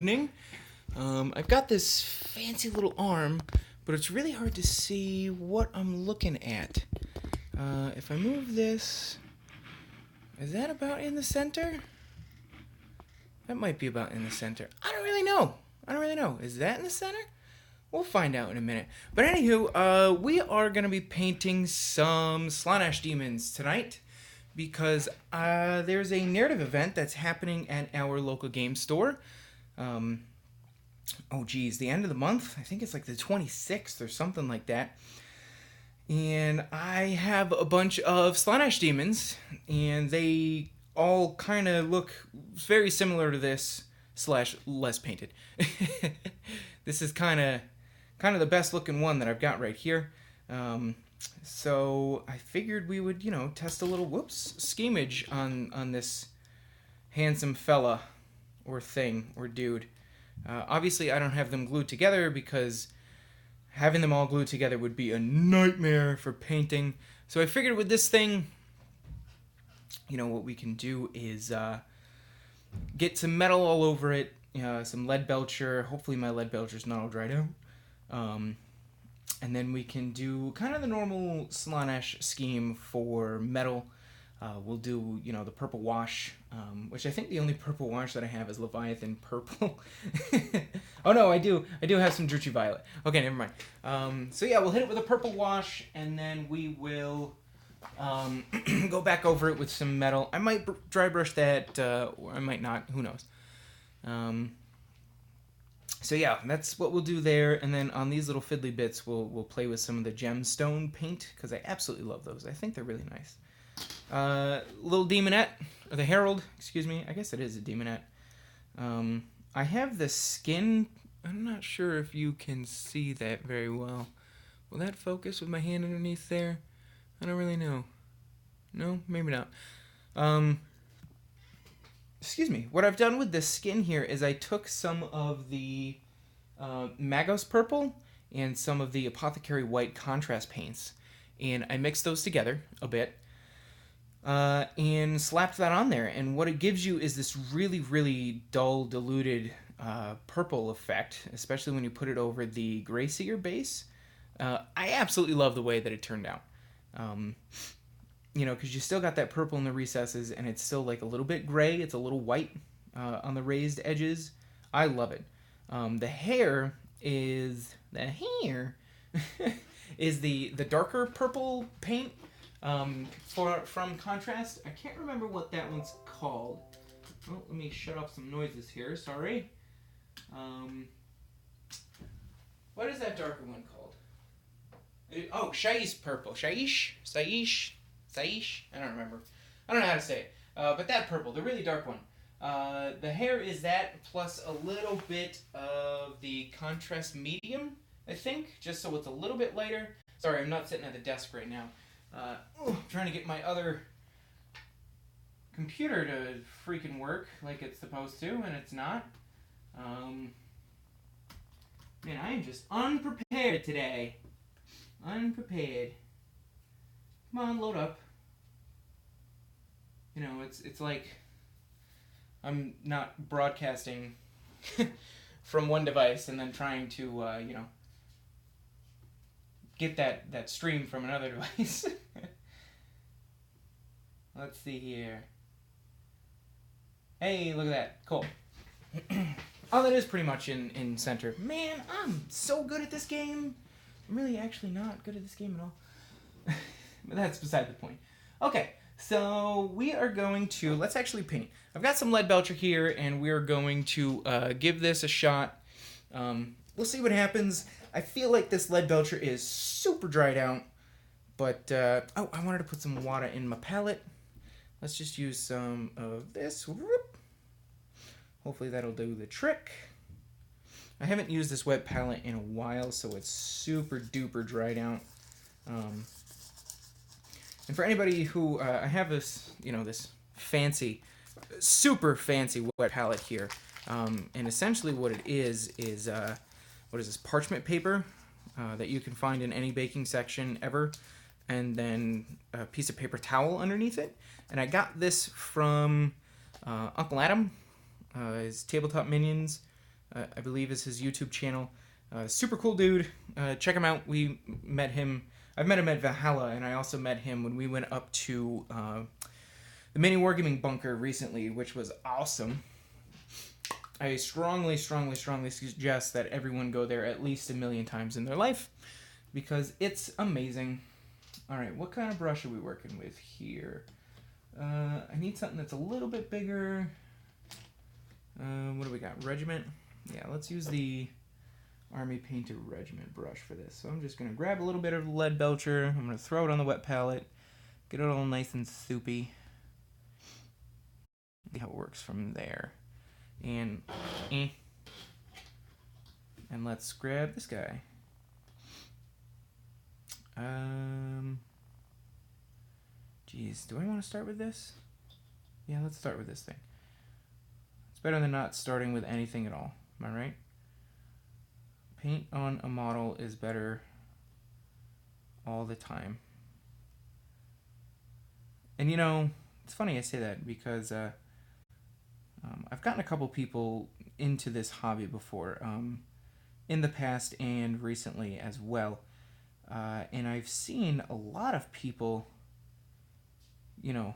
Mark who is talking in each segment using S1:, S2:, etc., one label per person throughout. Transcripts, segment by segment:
S1: Evening. I've got this fancy little arm, but it's really hard to see what I'm looking at. If I move this, is that about in the center? That might be about in the center. I don't really know. Is that in the center? We'll find out in a minute. But anywho, we are going to be painting some Slaanesh demons tonight because there's a narrative event that's happening at our local game store. Oh geez, the end of the month? I think it's like the 26th or something like that. And I have a bunch of Slaanesh demons, and they all kind of look very similar to this slash less painted. This is kind of the best looking one that I've got right here. So I figured we would, test a little schemage on this handsome fella or thing or dude. Obviously, I don't have them glued together because having them all glued together would be a nightmare for painting. So I figured with this thing, what we can do is get some metal all over it, some lead belcher. Hopefully my lead belcher's not all dried out. And then we can do kind of the normal Slaanesh scheme for metal. We'll do, the purple wash, which I think the only purple wash that I have is Leviathan purple. Oh no, I do have some Druchii violet. Okay, never mind. So yeah, we'll hit it with a purple wash, and then we will go back over it with some metal. I might dry brush that, or I might not. Who knows? So yeah, that's what we'll do there, and then on these little fiddly bits, we'll play with some of the gemstone paint because I absolutely love those. I think they're really nice. Little demonette, or the Herald, excuse me. I guess it is a demonette. I have the skin. I'm not sure if you can see that very well. Will that focus with my hand underneath there? I don't really know. No, maybe not. Excuse me. What I've done with the skin here is I took some of the Magos purple and some of the Apothecary white contrast paints, and I mixed those together a bit. And slapped that on there, and what it gives you is this really, really dull, diluted purple effect, especially when you put it over the Greyseer base. I absolutely love the way that it turned out. Because you still got that purple in the recesses, and it's still like a little bit gray. It's a little white on the raised edges. I love it. The hair is the darker purple paint. From contrast, I can't remember what that one's called. Oh, let me shut off some noises here. Sorry. What is that darker one called? Shaish purple. Saish. I don't remember. I don't know how to say it. But that purple, the really dark one. The hair is that plus a little bit of the contrast medium, I think, just so it's a little bit lighter. Sorry, I'm not sitting at the desk right now. Trying to get my other computer to freaking work like it's supposed to, and it's not. Man, I am just unprepared today. Unprepared. Come on, load up. It's like I'm not broadcasting from one device and then trying to, get that stream from another device. Let's see here. Hey, look at that. Cool. Oh, that is pretty much in center. Man, I'm so good at this game. I'm really actually not good at this game at all. But that's beside the point. Okay, so we are going to, let's actually paint. I've got some lead belcher here, and we are going to give this a shot. We'll see what happens. I feel like this lead belcher is super dried out, but, I wanted to put some water in my palette. Let's just use some of this. Hopefully that'll do the trick. I haven't used this wet palette in a while, so it's super duper dried out. And for anybody who, I have this, this fancy, super fancy wet palette here. And essentially what it is what is this, parchment paper that you can find in any baking section ever, and then a piece of paper towel underneath it. And I got this from Uncle Adam, his Tabletop Minions. I believe is his YouTube channel. Super cool dude. Check him out. We met him. I've met him at Valhalla, and I also met him when we went up to the mini Wargaming bunker recently, which was awesome. I strongly suggest that everyone go there at least 1,000,000 times in their life, because it's amazing. Alright, what kind of brush are we working with here? I need something that's a little bit bigger. What do we got? Regiment? Yeah, let's use the Army Painter Regiment brush for this. So I'm just going to grab a little bit of lead belcher. I'm going to throw it on the wet palette. Get it all nice and soupy. See how it works from there. And let's grab this guy. Geez, do I want to start with this? Yeah, let's start with this thing. It's better than not starting with anything at all. Am I right? Paint on a model is better all the time. And you know, it's funny I say that because I've gotten a couple people into this hobby before, in the past and recently as well. And I've seen a lot of people, you know,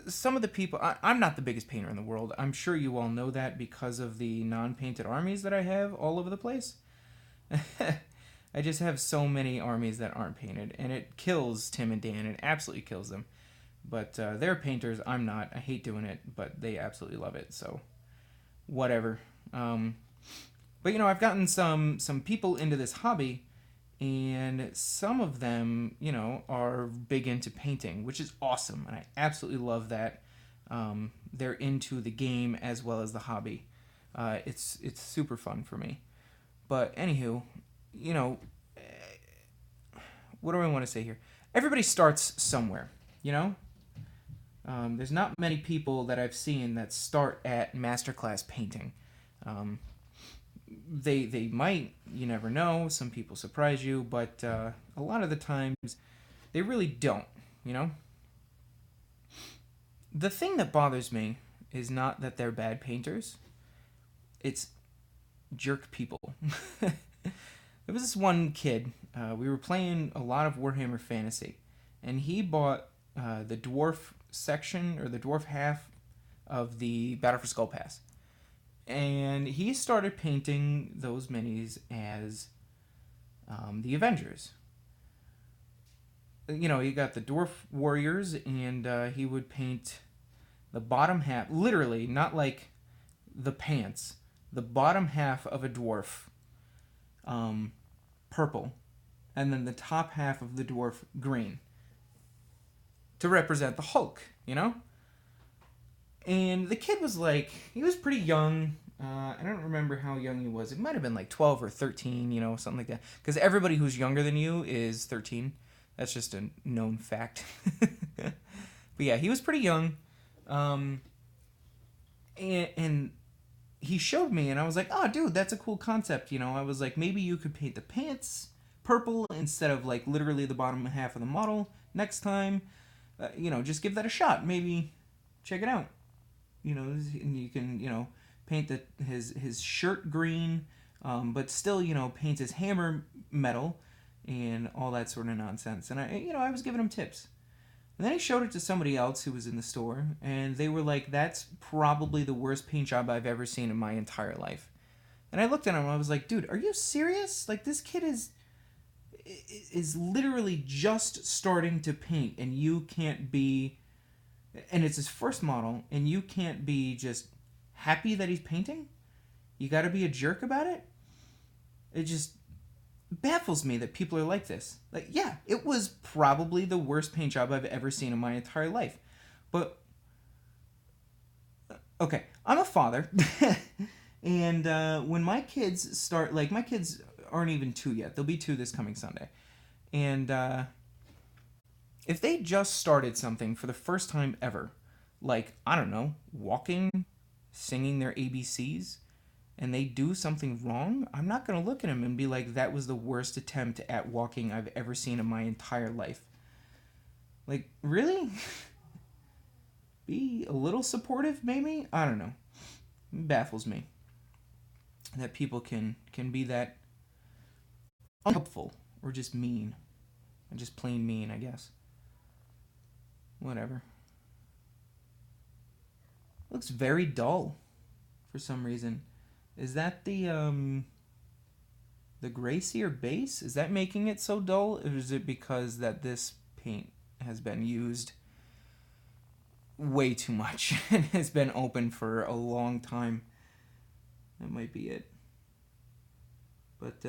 S1: some of the people, I'm not the biggest painter in the world. I'm sure you all know that because of the non-painted armies that I have all over the place. I just have so many armies that aren't painted, and it kills Tim and Dan. It absolutely kills them. But they're painters. I'm not. I hate doing it, but they absolutely love it. So, whatever. But you know, I've gotten some people into this hobby, and some of them, you know, are big into painting, which is awesome, and I absolutely love that. They're into the game as well as the hobby. It's super fun for me. But anywho, you know, what do I want to say here? Everybody starts somewhere, you know? There's not many people that I've seen that start at masterclass painting. They might, you never know. Some people surprise you, but a lot of the times they really don't, you know? The thing that bothers me is not that they're bad painters. It's jerk people. There was this one kid, we were playing a lot of Warhammer Fantasy, and he bought the dwarf section, or the dwarf half of the Battle for Skull Pass. And he started painting those minis as the Avengers. You know, he got the dwarf warriors, and he would paint the bottom half, literally, not like the pants, the bottom half of a dwarf purple, and then the top half of the dwarf green, to represent the Hulk, you know? And the kid was like, he was pretty young. I don't remember how young he was. It might have been like 12 or 13, you know, something like that. Because everybody who's younger than you is 13. That's just a known fact. But yeah, he was pretty young. And he showed me, and I was like, oh, dude, that's a cool concept. You know, I was like, maybe you could paint the pants purple instead of like literally the bottom half of the model next time. You know, just give that a shot. Maybe check it out. You know, and you can, you know, paint his shirt green, but still, you know, paint his hammer metal and all that sort of nonsense. And I was giving him tips. And then he showed it to somebody else who was in the store, and they were like, that's probably the worst paint job I've ever seen in my entire life. And I looked at him and I was like, dude, are you serious? Like, this kid is literally just starting to paint, and you can't be, and it's his first model, and you can't be just happy that he's painting? You gotta be a jerk about it? It just baffles me that people are like this. Like, yeah, it was probably the worst paint job I've ever seen in my entire life. But, okay, I'm a father, and when my kids start, like, my kids aren't even 2 yet. They'll be 2 this coming Sunday. And if they just started something for the first time ever, like, I don't know, walking, singing their ABCs, and they do something wrong, I'm not going to look at them and be like, that was the worst attempt at walking I've ever seen in my entire life. Like, really? Be a little supportive, maybe? I don't know. It baffles me. that people can be that unhelpful or just mean. And just plain mean, I guess. Whatever. Looks very dull for some reason. Is that the Gracie base? Is that making it so dull? Or is it because that this paint has been used way too much and has been open for a long time? That might be it. But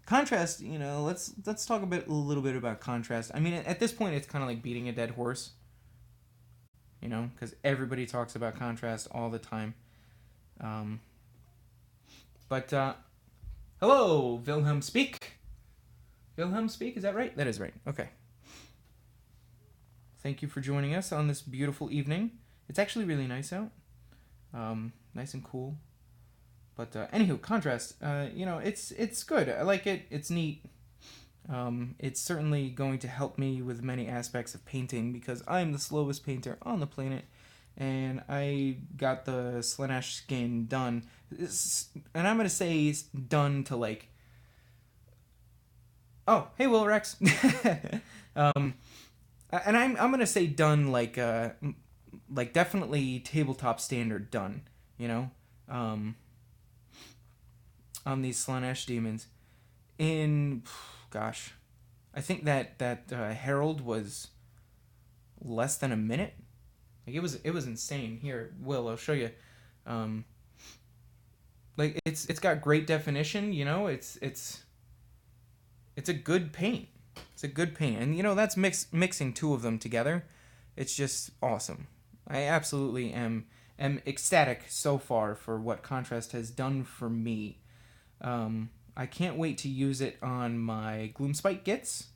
S1: contrast, let's talk a little bit about contrast. I mean, at this point, it's kind of like beating a dead horse. Because everybody talks about contrast all the time. But hello, Wilhelm Speak. Wilhelm Speak, is that right? That is right. Okay. Thank you for joining us on this beautiful evening. It's actually really nice out. Nice and cool. But anywho, contrast. It's good. I like it. It's neat. It's certainly going to help me with many aspects of painting because I'm the slowest painter on the planet, and I got the Slaanesh skin done. And I'm gonna say done to like. Oh, hey, Will Rex. And I'm gonna say done like definitely tabletop standard done. On these Slaanesh demons. Gosh, I think that Herald was less than a minute. Like it was insane. Here, Will, I'll show you. Like it's got great definition. It's a good paint. It's a good paint, and that's mixing two of them together. It's just awesome. I absolutely am ecstatic so far for what contrast has done for me. I can't wait to use it on my Gloomspite Gits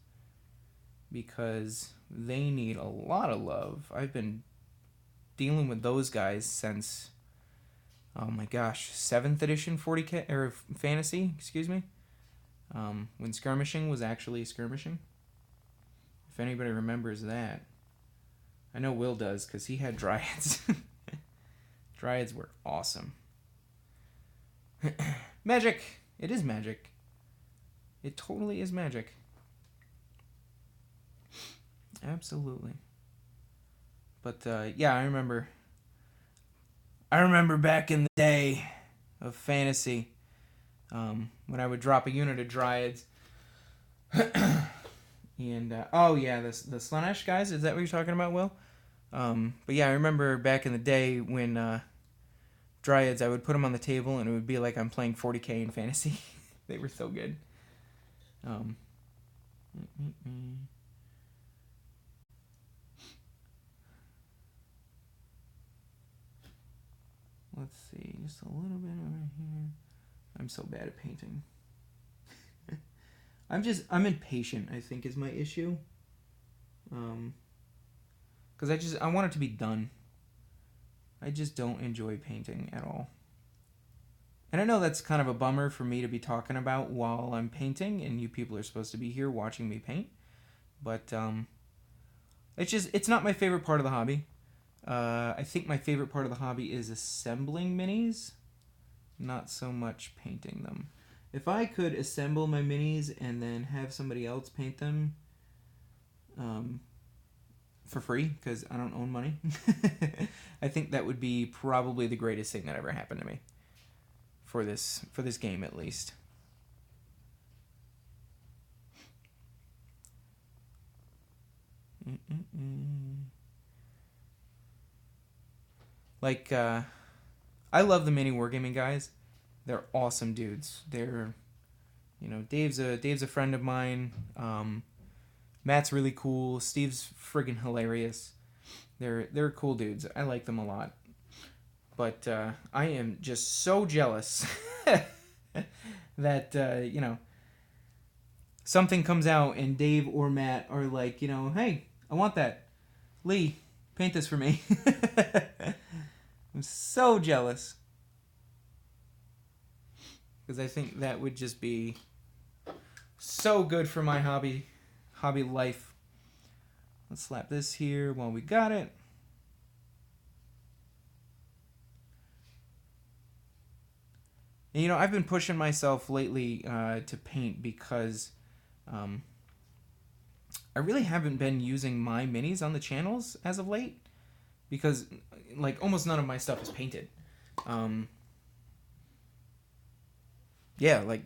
S1: because they need a lot of love. I've been dealing with those guys since, oh my gosh, 7th edition 40K or fantasy, excuse me. When skirmishing was actually skirmishing. If anybody remembers that. I know Will does because he had dryads. Dryads were awesome. Magic! It is magic. It totally is magic. Absolutely. But yeah, I remember back in the day of fantasy, when I would drop a unit of dryads. And oh yeah, the Slaanesh guys, is that what you're talking about, Will? But yeah, I remember back in the day when dryads, I would put them on the table and it would be like I'm playing 40K in fantasy. They were so good. Let's see, just a little bit over here. I'm so bad at painting. I'm impatient, I think, is my issue. Because I want it to be done. I just don't enjoy painting at all. And I know that's kind of a bummer for me to be talking about while I'm painting, and you people are supposed to be here watching me paint. But it's not my favorite part of the hobby. I think my favorite part of the hobby is assembling minis, not so much painting them. If I could assemble my minis and then have somebody else paint them for free, because I don't own money, I think that would be probably the greatest thing that ever happened to me. For this game, at least. Like, I love the mini Wargaming guys. They're awesome dudes. They're, Dave's a friend of mine. Matt's really cool. Steve's friggin' hilarious. They're cool dudes. I like them a lot. But I am just so jealous that, something comes out and Dave or Matt are like, hey, I want that. Lee, paint this for me. I'm so jealous. Because I think that would just be so good for my hobby life. Let's slap this here while we got it. And, you know, I've been pushing myself lately to paint because um, I really haven't been using my minis on the channels as of late because, like, almost none of my stuff is painted. Um, yeah, like,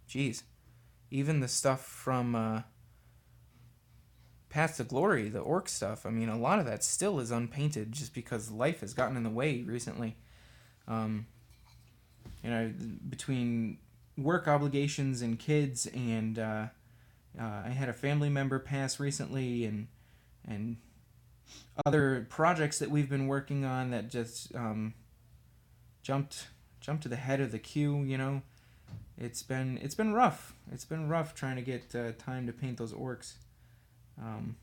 S1: geez. Even the stuff from Path to Glory, the orc stuff, I mean, a lot of that still is unpainted just because life has gotten in the way recently. Um, you know, between work obligations and kids, and I had a family member pass recently, and other projects that we've been working on that just jumped jumped to the head of the queue. You know, it's been rough. It's been rough trying to get time to paint those orcs. Um,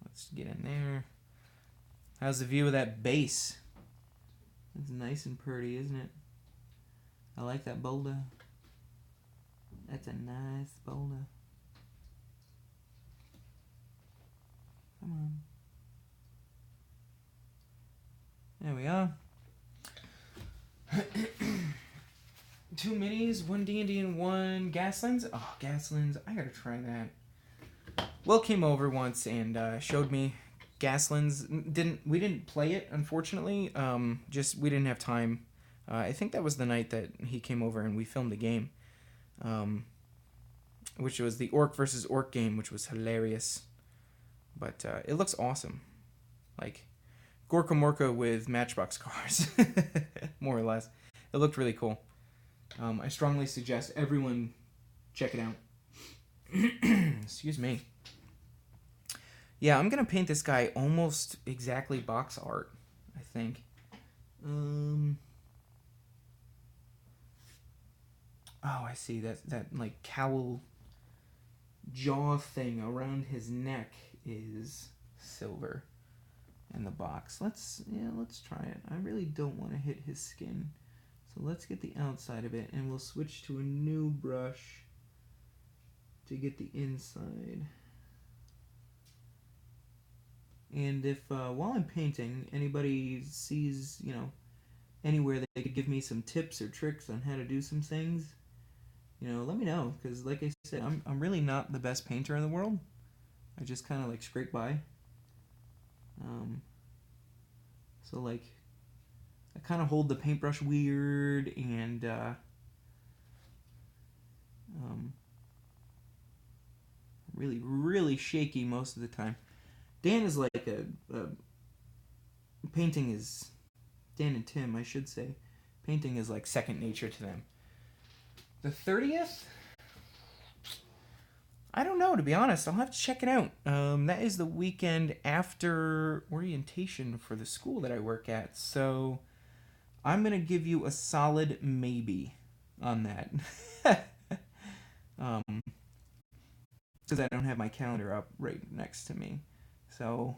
S1: let's get in there. How's the view of that base? It's nice and pretty, isn't it? I like that boulder. That's a nice boulder. Come on. There we are. 2 minis, 1 D&D, and 1 Gaslands. Oh, Gaslands. I gotta try that. Will came over once and showed me Gaslands. We didn't play it, unfortunately. Just we didn't have time. I think that was the night that he came over and we filmed a game, which was the Orc versus Orc game, which was hilarious. But it looks awesome, like Gorka Morka with Matchbox cars, more or less. It looked really cool. I strongly suggest everyone check it out. Excuse me. Yeah, I'm gonna paint this guy almost exactly box art, I think. Oh, I see. That like cowl jaw thing around his neck is silver in the box. Let's try it. I really don't want to hit his skin. So let's get the outside of it, and we'll switch to a new brush to get the inside. And if while I'm painting, anybody sees, you know, anywhere they could give me some tips or tricks on how to do some things, you know, let me know. Because like I said, I'm really not the best painter in the world. I just kind of like scrape by. So like, I kind of hold the paintbrush weird, and really, really shaky most of the time. Dan is like a painting is, Dan and Tim, I should say, painting is like second nature to them. The 30th? I don't know, to be honest. I'll have to check it out. That is the weekend after orientation for the school that I work at. So I'm going to give you a solid maybe on that. Because I don't have my calendar up right next to me. So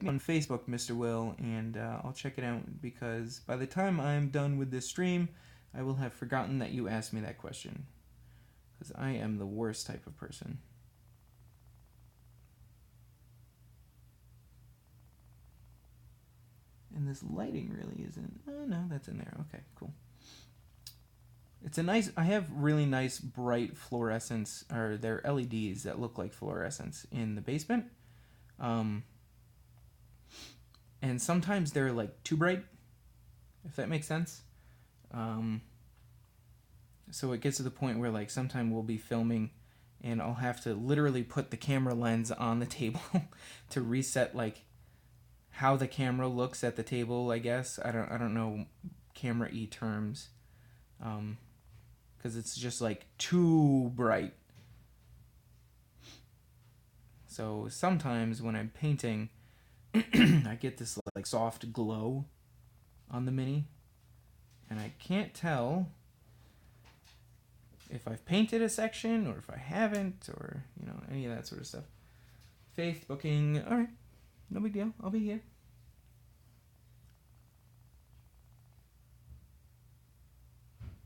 S1: on Facebook, Mr. Will, and I'll check it out, because by the time I'm done with this stream, I will have forgotten that you asked me that question. Because I am the worst type of person. And this lighting really isn't... Oh, no, that's in there. Okay, cool. It's a nice... I have really nice bright fluorescence, or they're LEDs that look like fluorescence in the basement. And sometimes they're like too bright, if that makes sense. So it gets to the point where like sometime we'll be filming and I'll have to literally put the camera lens on the table to reset like how the camera looks at the table, I guess. I don't know camera terms. Cuz it's just like too bright. So sometimes when I'm painting I get this like soft glow on the mini, and I can't tell if I've painted a section or if I haven't, or, you know, any of that sort of stuff. Faith, booking, alright, no big deal, I'll be here.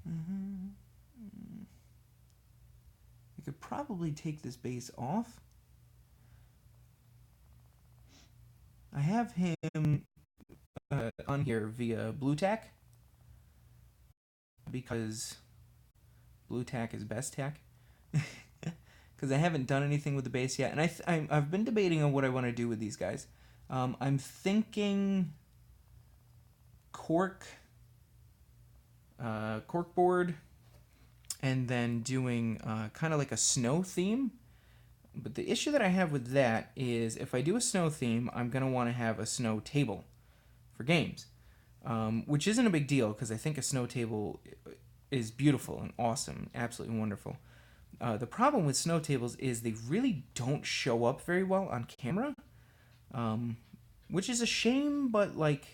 S1: I could probably take this base off. I have him on here via blue tack, because blue tack is best tack. Because I haven't done anything with the base yet, and I've been debating on what I want to do with these guys. I'm thinking cork board, and then doing kind of like a snow theme. But the issue that I have with that is if I do a snow theme, I'm going to want to have a snow table for games, which isn't a big deal because I think a snow table is beautiful and awesome, absolutely wonderful. The problem with snow tables is they really don't show up very well on camera, which is a shame, but like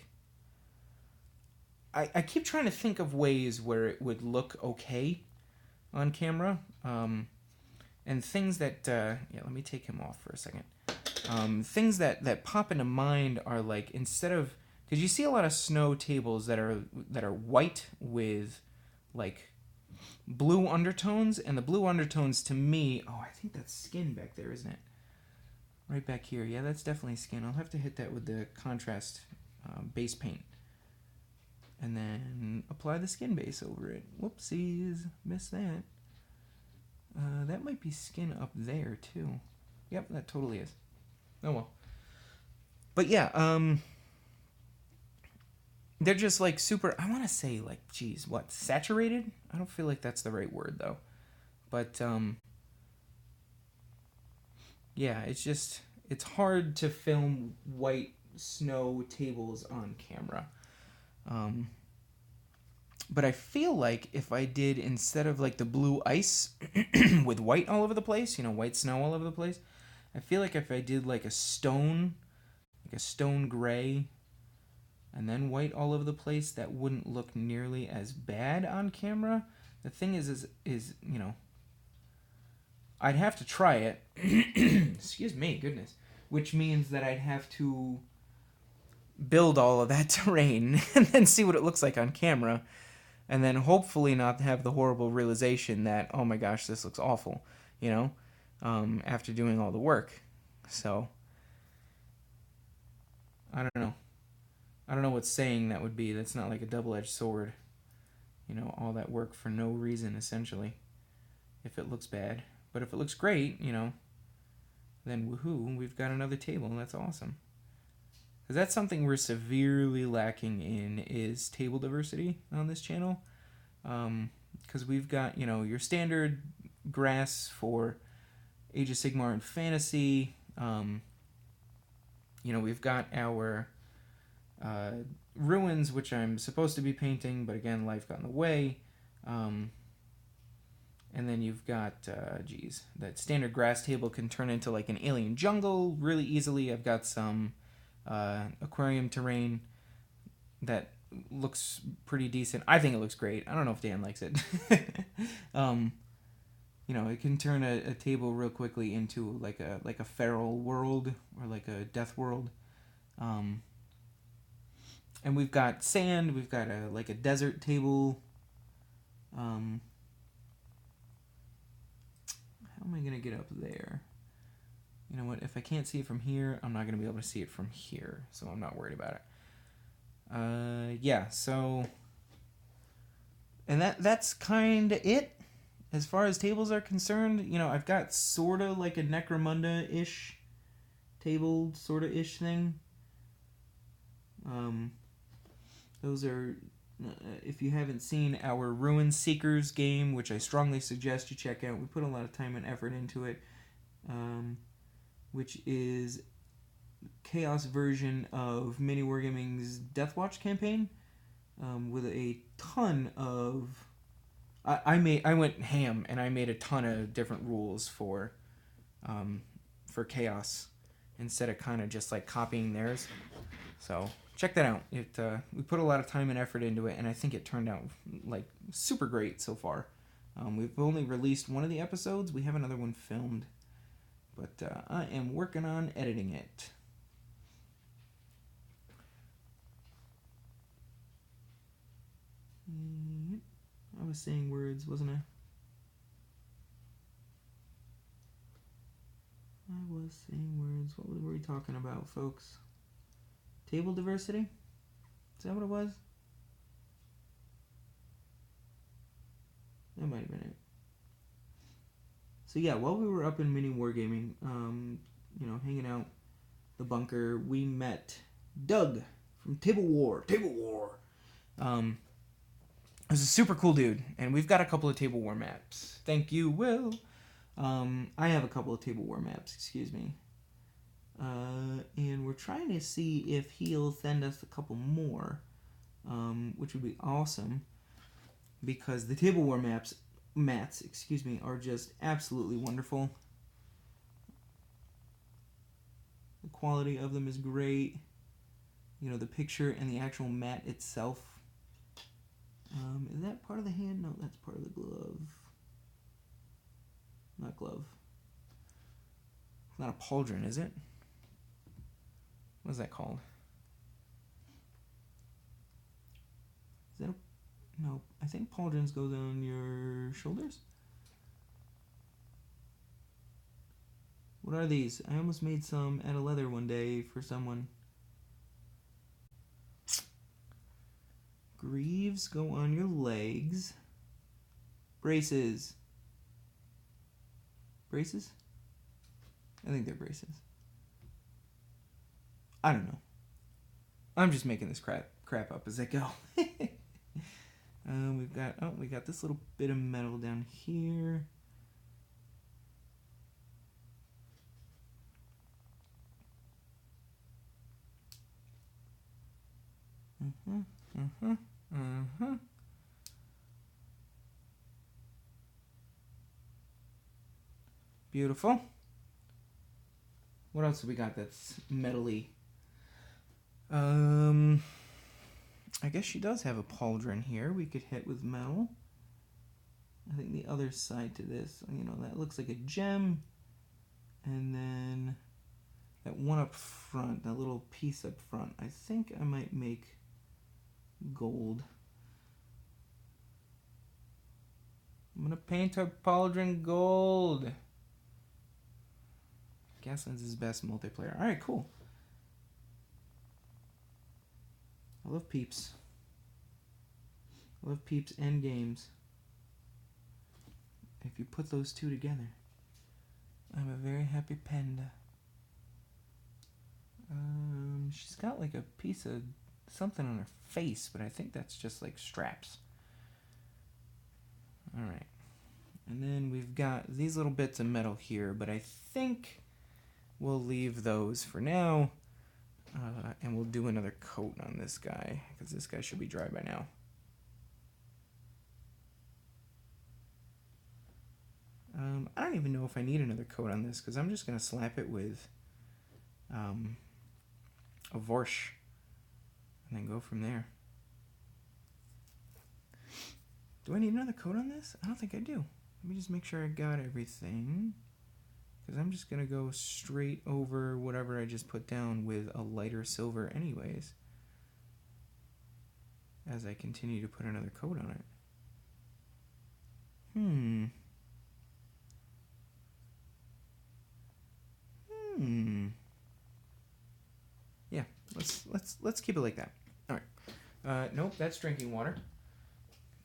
S1: I keep trying to think of ways where it would look okay on camera, and things that let me take him off for a second. Things that pop into mind are like, instead of, because you see a lot of snow tables that are white with like blue undertones, and the blue undertones to me, I think that's skin back there, isn't it? Right back here. Yeah, that's definitely skin. I'll have to hit that with the contrast base paint. And then apply the skin base over it. Whoopsies, missed that. That might be skin up there too. Yep, that totally is. Oh well. But yeah, they're just like super, I want to say like, geez, what, saturated? I don't feel like that's the right word though. But yeah, it's hard to film white snow tables on camera. But I feel like if I did, instead of like the blue ice with white all over the place, white snow all over the place, I feel like if I did like a stone gray, and then white all over the place, that wouldn't look nearly as bad on camera. The thing is I'd have to try it. Excuse me, goodness. Which means that I'd have to build all of that terrain and then see what it looks like on camera, and then hopefully not have the horrible realization that, oh my gosh, this looks awful, after doing all the work. So I don't know. I don't know what saying that would be. That's not like a double-edged sword. All that work for no reason, essentially, if it looks bad. But if it looks great, then woohoo, we've got another table, and that's awesome. Because that's something we're severely lacking in, is table diversity on this channel. Because we've got, your standard grass for Age of Sigmar and Fantasy. We've got our ruins, which I'm supposed to be painting, but again, life got in the way. And then you've got, that standard grass table can turn into like an alien jungle really easily. I've got some aquarium terrain that looks pretty decent. I think it looks great. I don't know if Dan likes it. It can turn a table real quickly into like a feral world or like a death world. And we've got sand. We've got a desert table. How am I gonna get up there? You know what? If I can't see it from here, I'm not gonna be able to see it from here, so I'm not worried about it. Yeah. So, and that's kind of it as far as tables are concerned. I've got sort of like a Necromunda-ish table, sort of ish thing. Those are, if you haven't seen our Ruin Seekers game, which I strongly suggest you check out, we put a lot of time and effort into it, which is Chaos version of Mini Wargaming's Deathwatch campaign, with a ton of, I went ham and I made a ton of different rules for Chaos instead of kind of just like copying theirs. So check that out. We put a lot of time and effort into it, and I think it turned out like super great so far. We've only released one of the episodes. We have another one filmed, but I am working on editing it. I was saying words, wasn't I? I was saying words. What were we talking about, folks? Table diversity? Is that what it was? That might have been it. So yeah, while we were up in mini wargaming, you know, hanging out the bunker, we met Doug from Table War. He was a super cool dude, and we've got a couple of Table War maps. Thank you, Will. I have a couple of Table War maps, excuse me. And we're trying to see if he'll send us a couple more, which would be awesome, because the Table War mats, are just absolutely wonderful. The quality of them is great. You know, the picture and the actual mat itself. Is that part of the hand? No, that's part of the glove. Not glove. It's not a pauldron, is it? What is that called? Is that a... No, I think pauldrons goes on your shoulders. What are these? I almost made some out of leather one day for someone. Greaves go on your legs. Braces. Braces? I think they're braces. I don't know. I'm just making this crap up as I go. We got this little bit of metal down here. Beautiful. What else have we got that's metally? I guess she does have a pauldron here we could hit with metal. I think the other side to this, you know, that looks like a gem. And then that one up front, that little piece up front, I think I might make gold. I'm gonna paint her pauldron gold. Gaslands is best multiplayer. Alright, cool. I love peeps. I love peeps and games. If you put those two together, I'm a very happy panda. She's got like a piece of something on her face, but I think that's just like straps. Alright. And then we've got these little bits of metal here, but I think we'll leave those for now. And we'll do another coat on this guy, because this guy should be dry by now. I don't even know if I need another coat on this, because I'm just going to slap it with a Vorsh, and then go from there. Do I need another coat on this? I don't think I do. Let me just make sure I got everything, because I'm just going to go straight over whatever I just put down with a lighter silver anyways, as I continue to put another coat on it. Yeah, let's keep it like that. All right. Nope, that's drinking water.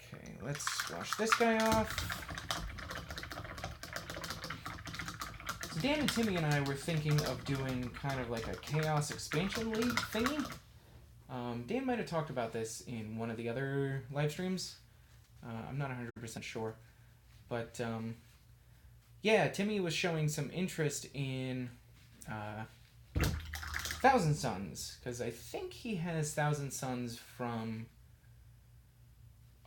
S1: Okay, let's wash this guy off. So Dan and Timmy and I were thinking of doing kind of like a Chaos Expansion League thingy. Dan might have talked about this in one of the other live streams. I'm not 100% sure. But, yeah, Timmy was showing some interest in Thousand Suns, because I think he has Thousand Suns from...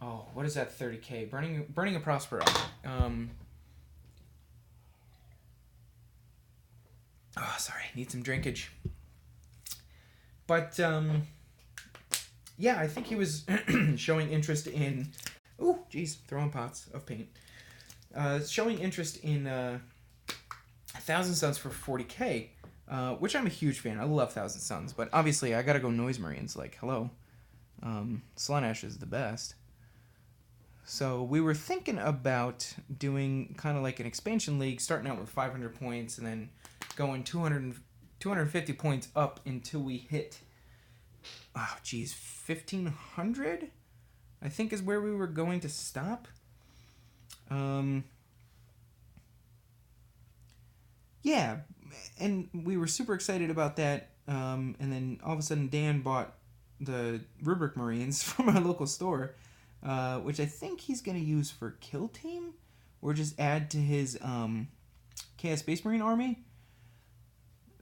S1: Oh, what is that 30k? Burning a Prospero. Oh, sorry. Need some drinkage. But, yeah, I think he was showing interest in... Ooh, geez, throwing pots of paint. Showing interest in Thousand Suns for 40k, which I'm a huge fan. I love Thousand Suns, but obviously I gotta go Noise Marines. Like, hello. Slaanesh is the best. So we were thinking about doing kind of like an expansion league, starting out with 500 points and then going 250 points up until we hit oh geez, 1500, I think is where we were going to stop. Yeah, and we were super excited about that. And then all of a sudden, Dan bought the Rubric Marines from our local store, which I think he's going to use for Kill Team, or just add to his Chaos Space Marine army.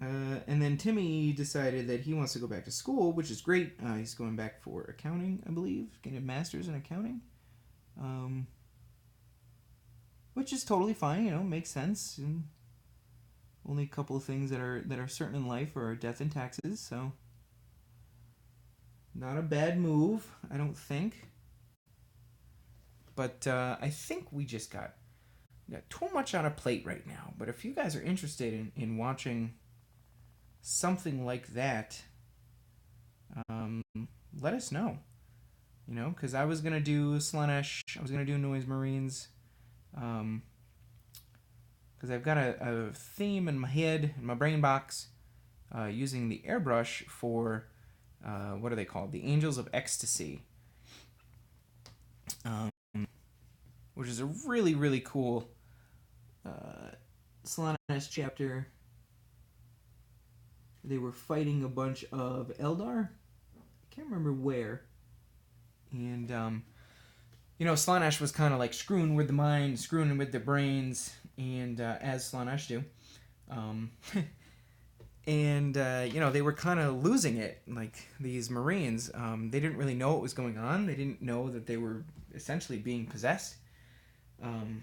S1: And then Timmy decided that he wants to go back to school, which is great. He's going back for accounting, I believe, getting a master's in accounting, which is totally fine. You know, makes sense. And only a couple of things that are certain in life are death and taxes, so not a bad move, I don't think. But I think we just got too much on a plate right now. But if you guys are interested in watching something like that, let us know. You know, because I was gonna do Slaanesh, I was gonna do Noise Marines, because I've got a theme in my head, in my brain box, using the airbrush for what are they called? The Angels of Ecstasy, which is a really, really cool Slaanesh chapter. They were fighting a bunch of Eldar. I can't remember where. And, you know, Slaanesh was kind of like screwing with the mind, screwing with the brains, and as Slaanesh do. And, you know, they were kind of losing it, like these Marines. They didn't really know what was going on. They didn't know that they were essentially being possessed. And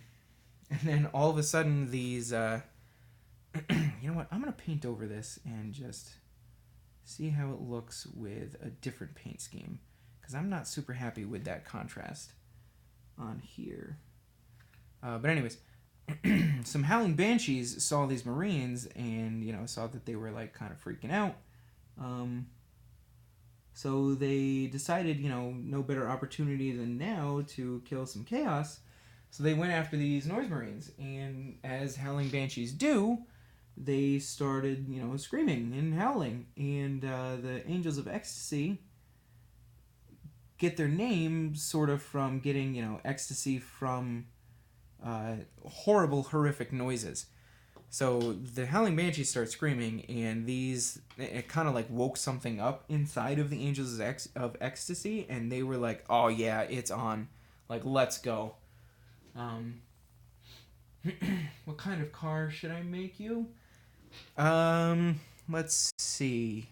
S1: then all of a sudden these... you know what? I'm going to paint over this and just see how it looks with a different paint scheme, because I'm not super happy with that contrast on here. But anyways, some Howling Banshees saw these Marines and, you know, saw that they were like kind of freaking out. So they decided, you know, no better opportunity than now to kill some chaos. So they went after these Noise Marines, and as Howling Banshees do, they started, you know, screaming and howling. And the Angels of Ecstasy get their name sort of from getting, you know, ecstasy from horrible, horrific noises. So the Howling Banshees start screaming, and it kind of like woke something up inside of the Angels of Ecstasy, and they were like, oh yeah, it's on. Like, let's go. What kind of car should I make you? Let's see.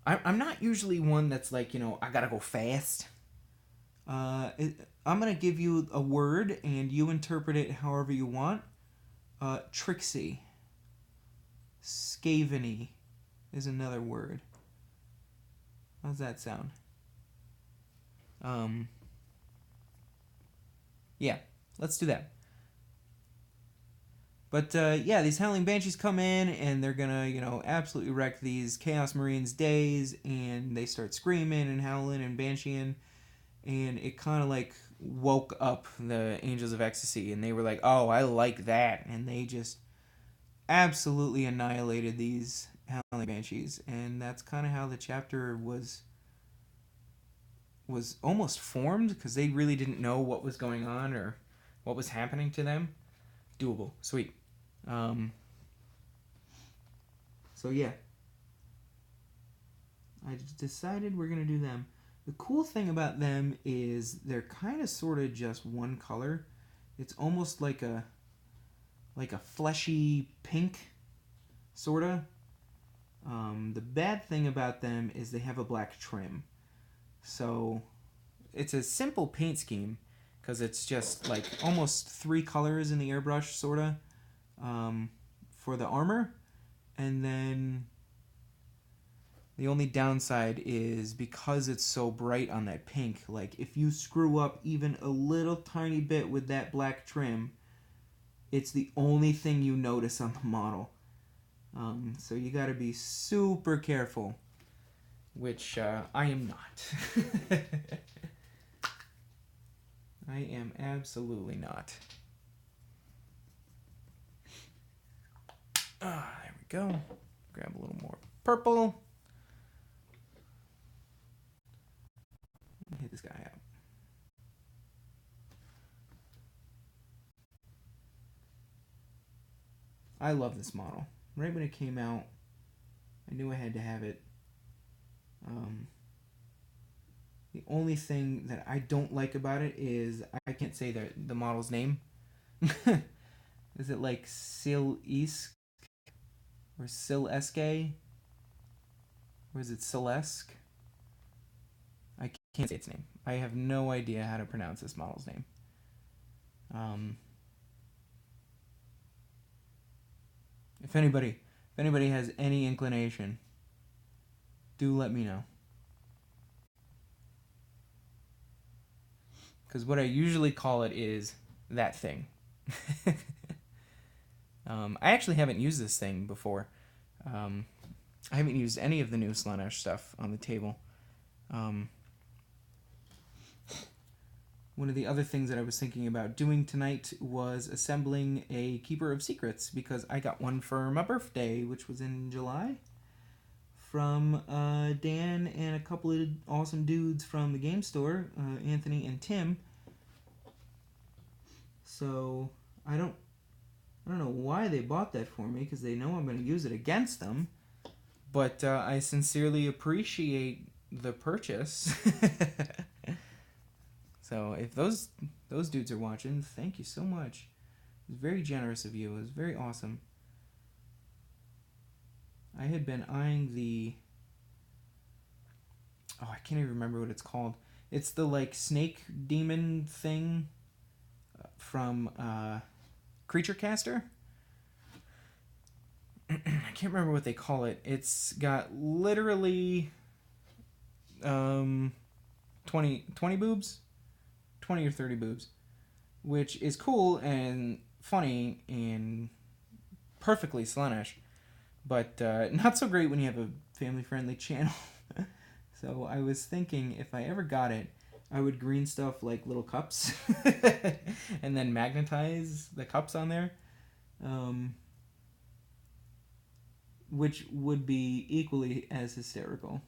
S1: I'm not usually one that's like, you know, I gotta go fast. I'm gonna give you a word, and you interpret it however you want. Trixie. Scaveny is another word. How's that sound? Yeah, let's do that. But yeah, these Howling Banshees come in, and they're gonna, you know, absolutely wreck these Chaos Marines' days, and they start screaming and howling and bansheeing, and it kind of like woke up the Angels of Ecstasy, and they were like, oh, I like that, and they just absolutely annihilated these Howling Banshees, and that's kind of how the chapter was almost formed, because they really didn't know what was going on or what was happening to them. Doable. Sweet. So yeah, I decided we're gonna do them. The cool thing about them is they're kind of sort of just one color. It's almost like a fleshy pink, sorta. The bad thing about them is they have a black trim. So it's a simple paint scheme, because it's just like almost 3 colors in the airbrush, sorta, for the armor. And then the only downside is because it's so bright on that pink, like if you screw up even a little tiny bit with that black trim, it's the only thing you notice on the model. So you gotta be super careful, which I am not. I am absolutely not. There we go. Grab a little more purple. this guy out. I love this model. Right when it came out, I knew I had to have it. The only thing that I don't like about it is I can't say the model's name. Is it like Syll'Esske or Syll'Esske? Or is it Syll'Esske? I can't say its name. I have no idea how to pronounce this model's name. If anybody has any inclination, do let me know. Because what I usually call it is that thing. I actually haven't used this thing before. I haven't used any of the new Slaanesh stuff on the table. One of the other things that I was thinking about doing tonight was assembling a Keeper of Secrets, because I got one for my birthday, which was in July, from Dan and a couple of awesome dudes from the game store, Anthony and Tim. So I don't know why they bought that for me, because they know I'm going to use it against them. But I sincerely appreciate the purchase. So if those dudes are watching, thank you so much. It was very generous of you. It was very awesome. I had been eyeing the... Oh, I can't even remember what it's called. It's the, like, snake demon thing from Creature Caster. I can't remember what they call it. It's got literally 20 boobs. 20 or 30 boobs. Which is cool and funny and perfectly Slaanesh. But not so great when you have a family-friendly channel. So I was thinking if I ever got it, I would green stuff like little cups and then magnetize the cups on there. Which would be equally as hysterical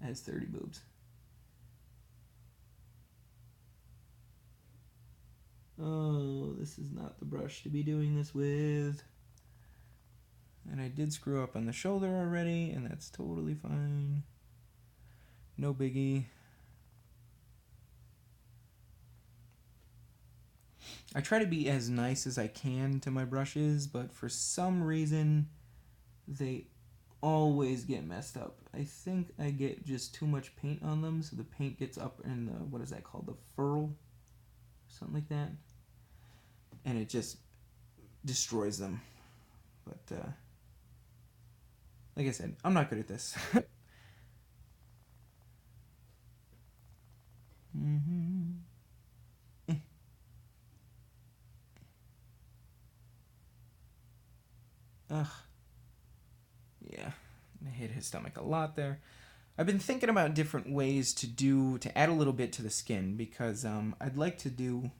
S1: as 30 boobs. Oh, this is not the brush to be doing this with. And I did screw up on the shoulder already, and that's totally fine. No biggie. I try to be as nice as I can to my brushes, but for some reason, they always get messed up. I think I get just too much paint on them, so the paint gets up in the, what is that called, the furl? Something like that. And it just destroys them. But, like I said, I'm not good at this. Ugh. Yeah, I hit his stomach a lot there. I've been thinking about different ways to add a little bit to the skin, because I'd like to do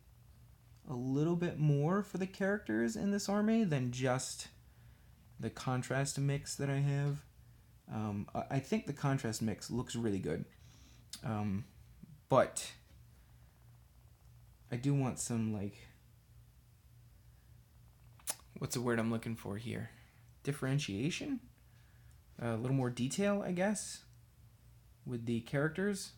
S1: a little bit more for the characters in this army than just the contrast mix that I have. I think the contrast mix looks really good. But I do want some, like, what's the word I'm looking for here? Differentiation? A little more detail, I guess, with the characters.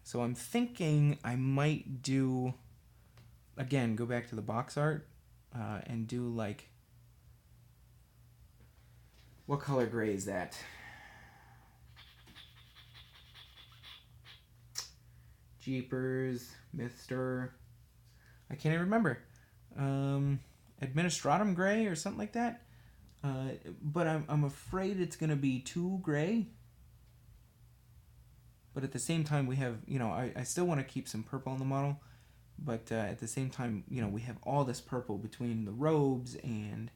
S1: So I'm thinking I might do, again, go back to the box art and do, like, what color gray is that? Jeepers, Mister, I can't even remember. Administratum gray or something like that. But I'm afraid it's going to be too gray. But at the same time, we have, I still want to keep some purple on the model. But at the same time, we have all this purple between the robes and,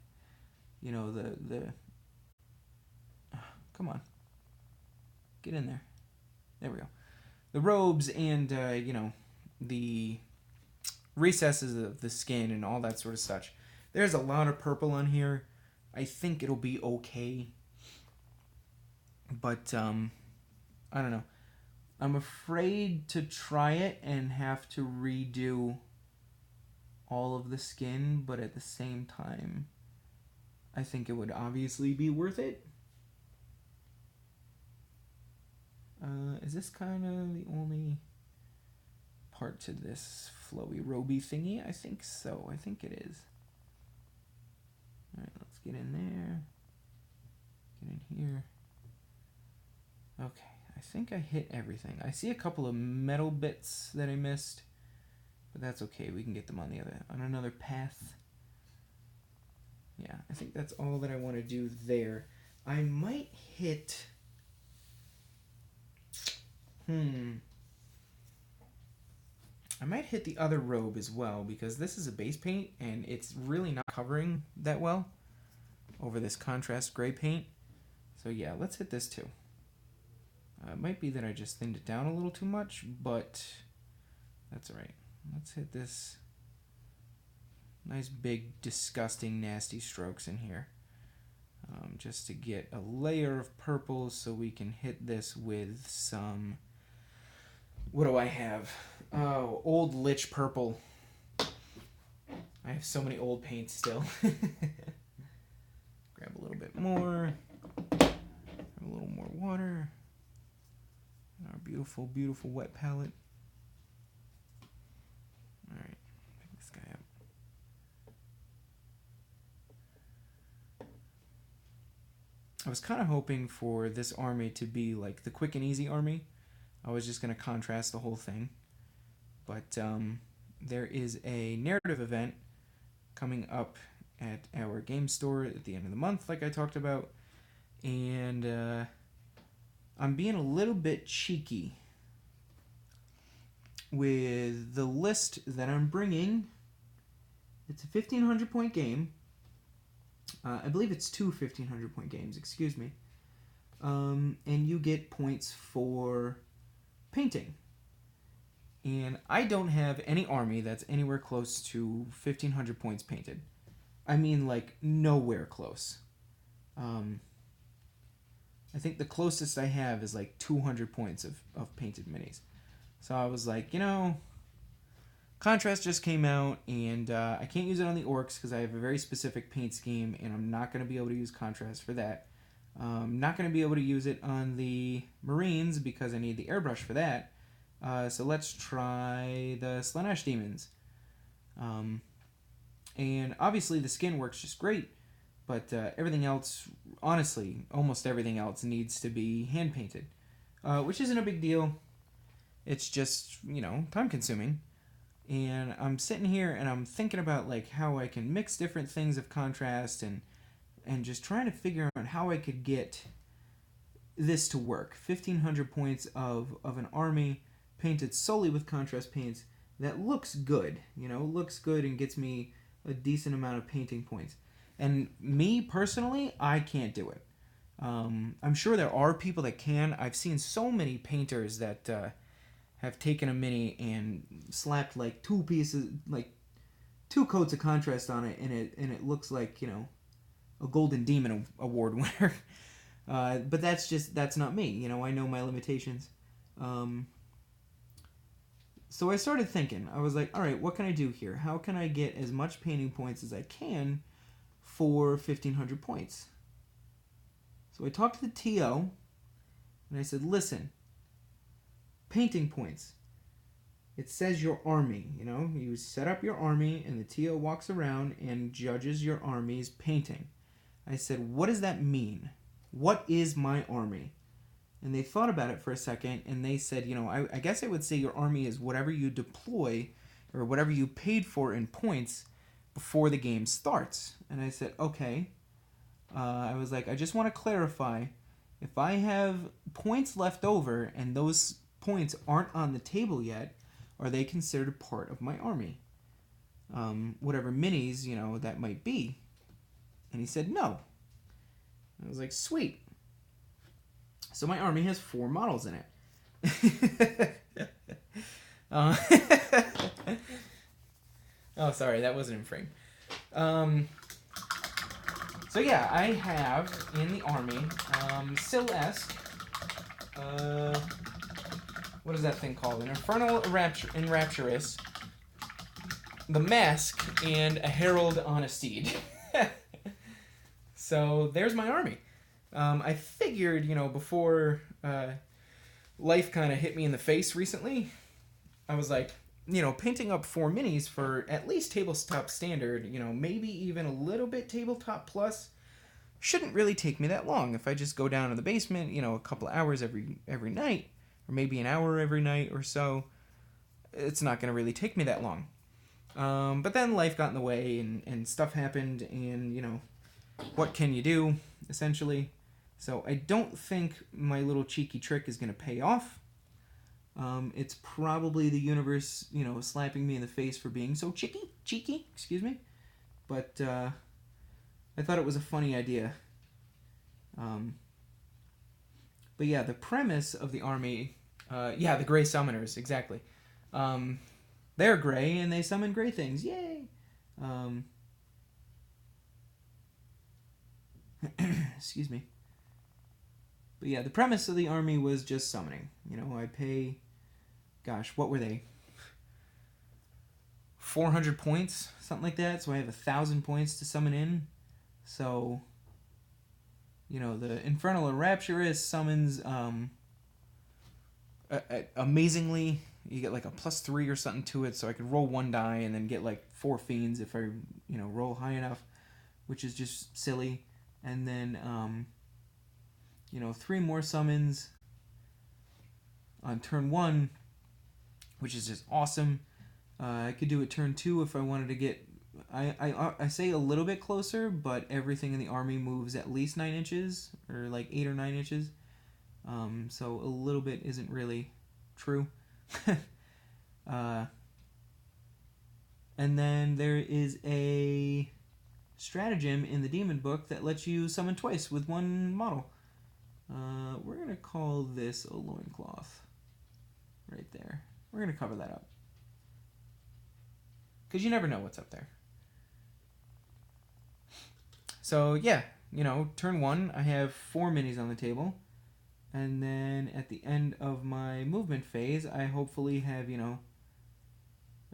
S1: the come on. Get in there. There we go. The robes and, the recesses of the skin and all that sort of such. There's a lot of purple on here. I think it'll be okay. But I don't know. I'm afraid to try it and have to redo all of the skin, but at the same time, I think it would obviously be worth it. Is this kind of the only part to this flowy roby thingy? I think so. I think it is. Alright, let's get in there. Get in here. Okay, I think I hit everything. I see a couple of metal bits that I missed, but that's okay. We can get them on another path. Yeah, I think that's all that I want to do there. I might hit... I might hit the other robe as well, because this is a base paint, and it's really not covering that well over this contrast gray paint. So yeah, let's hit this too. It might be that I just thinned it down a little too much, but that's alright. Let's hit this nice big disgusting nasty strokes in here. Just to get a layer of purple so we can hit this with some... What do I have? Oh, old Lich purple. I have so many old paints still. Grab a little bit more. Grab a little more water. And our beautiful, beautiful wet palette. Alright, pick this guy up. I was kind of hoping for this army to be like the quick and easy army. I was just going to contrast the whole thing. But there is a narrative event coming up at our game store at the end of the month, like I talked about. And I'm being a little bit cheeky with the list that I'm bringing. It's a 1,500 point game. I believe it's two 1,500 point games, excuse me. And you get points for painting. And I don't have any army that's anywhere close to 1,500 points painted. I mean, like, nowhere close. I think the closest I have is like 200 points of painted minis. So I was like, Contrast just came out, and I can't use it on the orcs because I have a very specific paint scheme, and I'm not going to be able to use contrast for that. I'm not going to be able to use it on the Marines because I need the airbrush for that. So let's try the Slaanesh Daemons. And obviously the skin works just great, but everything else, honestly, almost everything else needs to be hand painted, which isn't a big deal. It's just, time consuming. And I'm sitting here and I'm thinking about like how I can mix different things of contrast and just trying to figure out how I could get this to work. 1,500 points of an army painted solely with contrast paints that looks good, looks good and gets me a decent amount of painting points. And me personally, I can't do it. I'm sure there are people that can. I've seen so many painters that have taken a mini and slapped like two coats of contrast on it, and it looks like a Golden Demon Award winner. But that's not me. I know my limitations. So I started thinking. I was like, all right, what can I do here? How can I get as much painting points as I can for 1,500 points? So I talked to the TO, and I said, listen, painting points. It says your army, you set up your army, and the TO walks around and judges your army's painting. I said, what does that mean? What is my army? And they thought about it for a second, and they said, I guess I would say your army is whatever you deploy or whatever you paid for in points before the game starts. And I said, okay. I was like, I just want to clarify, if I have points left over and those points aren't on the table yet, are they considered part of my army? Whatever minis, that might be. And he said, no. I was like, sweet. So my army has 4 models in it. Oh, sorry, that wasn't in frame. So yeah, I have in the army Syll'Esske. What is that thing called? An Infernal Enrapturous, the Mask, and a Herald on a Steed. So there's my army. I figured, before life kind of hit me in the face recently, I was like, painting up 4 minis for at least tabletop standard, maybe even a little bit tabletop plus, shouldn't really take me that long. If I just go down to the basement, a couple of hours every night, or maybe an hour every night or so, it's not going to really take me that long. But then life got in the way, and stuff happened, and, what can you do, essentially? So I don't think my little cheeky trick is going to pay off. It's probably the universe, slapping me in the face for being so cheeky, excuse me. But I thought it was a funny idea. But yeah, the premise of the army, the gray summoners, exactly. They're gray and they summon gray things, yay! Excuse me. But yeah, the premise of the army was just summoning. I pay, gosh, what were they? 400 points, something like that. So I have 1,000 points to summon in. So, the Infernal Enrapturous summons amazingly. You get like a +3 or something to it, so I could roll 1 die and then get like 4 fiends if I, roll high enough, which is just silly. And then 3 more summons on turn 1, which is just awesome. I could do it turn 2 if I wanted to get... I say a little bit closer, but everything in the army moves at least 9 inches, or like 8 or 9 inches. So a little bit isn't really true. And then there is a stratagem in the Demon book that lets you summon twice with 1 model. We're going to call this a loincloth. Right there. We're going to cover that up. Because you never know what's up there. So, yeah. Turn 1, I have 4 minis on the table. And then at the end of my movement phase, I hopefully have,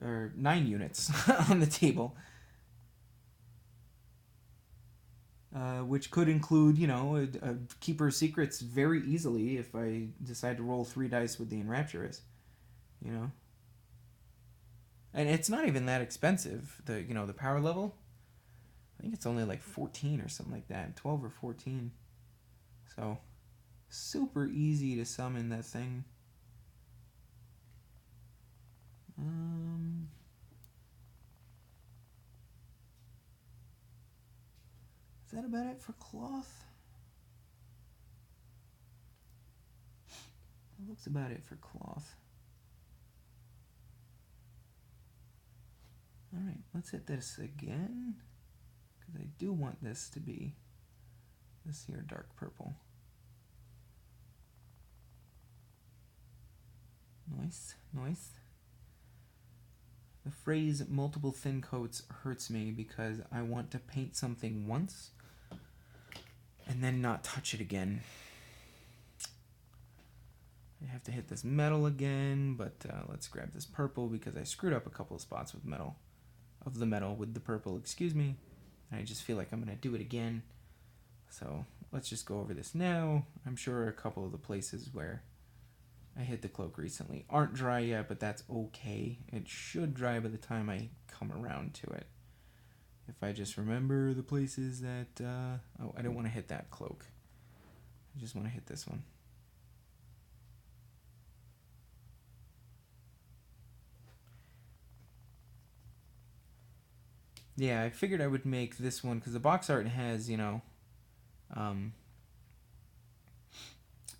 S1: or 9 units on the table. Which could include, a Keeper of Secrets very easily if I decide to roll 3 dice with the Enrapturous, And it's not even that expensive, the power level. I think it's only like 14 or something like that, 12 or 14. So, super easy to summon that thing. Is that about it for cloth? That looks about it for cloth. Alright, let's hit this again. Because I do want this to be this here dark purple. Nice. The phrase multiple thin coats hurts me because I want to paint something once and then not touch it again. I have to hit this metal again, but let's grab this purple because I screwed up a couple of spots with with the purple, excuse me. And I just feel like I'm going to do it again. So let's just go over this now. I'm sure a couple of the places where I hit the cloak recently aren't dry yet, but that's okay. It should dry by the time I come around to it. If I just remember the places that... I don't want to hit that cloak. I just want to hit this one. Yeah, I figured I would make this one, because the box art has,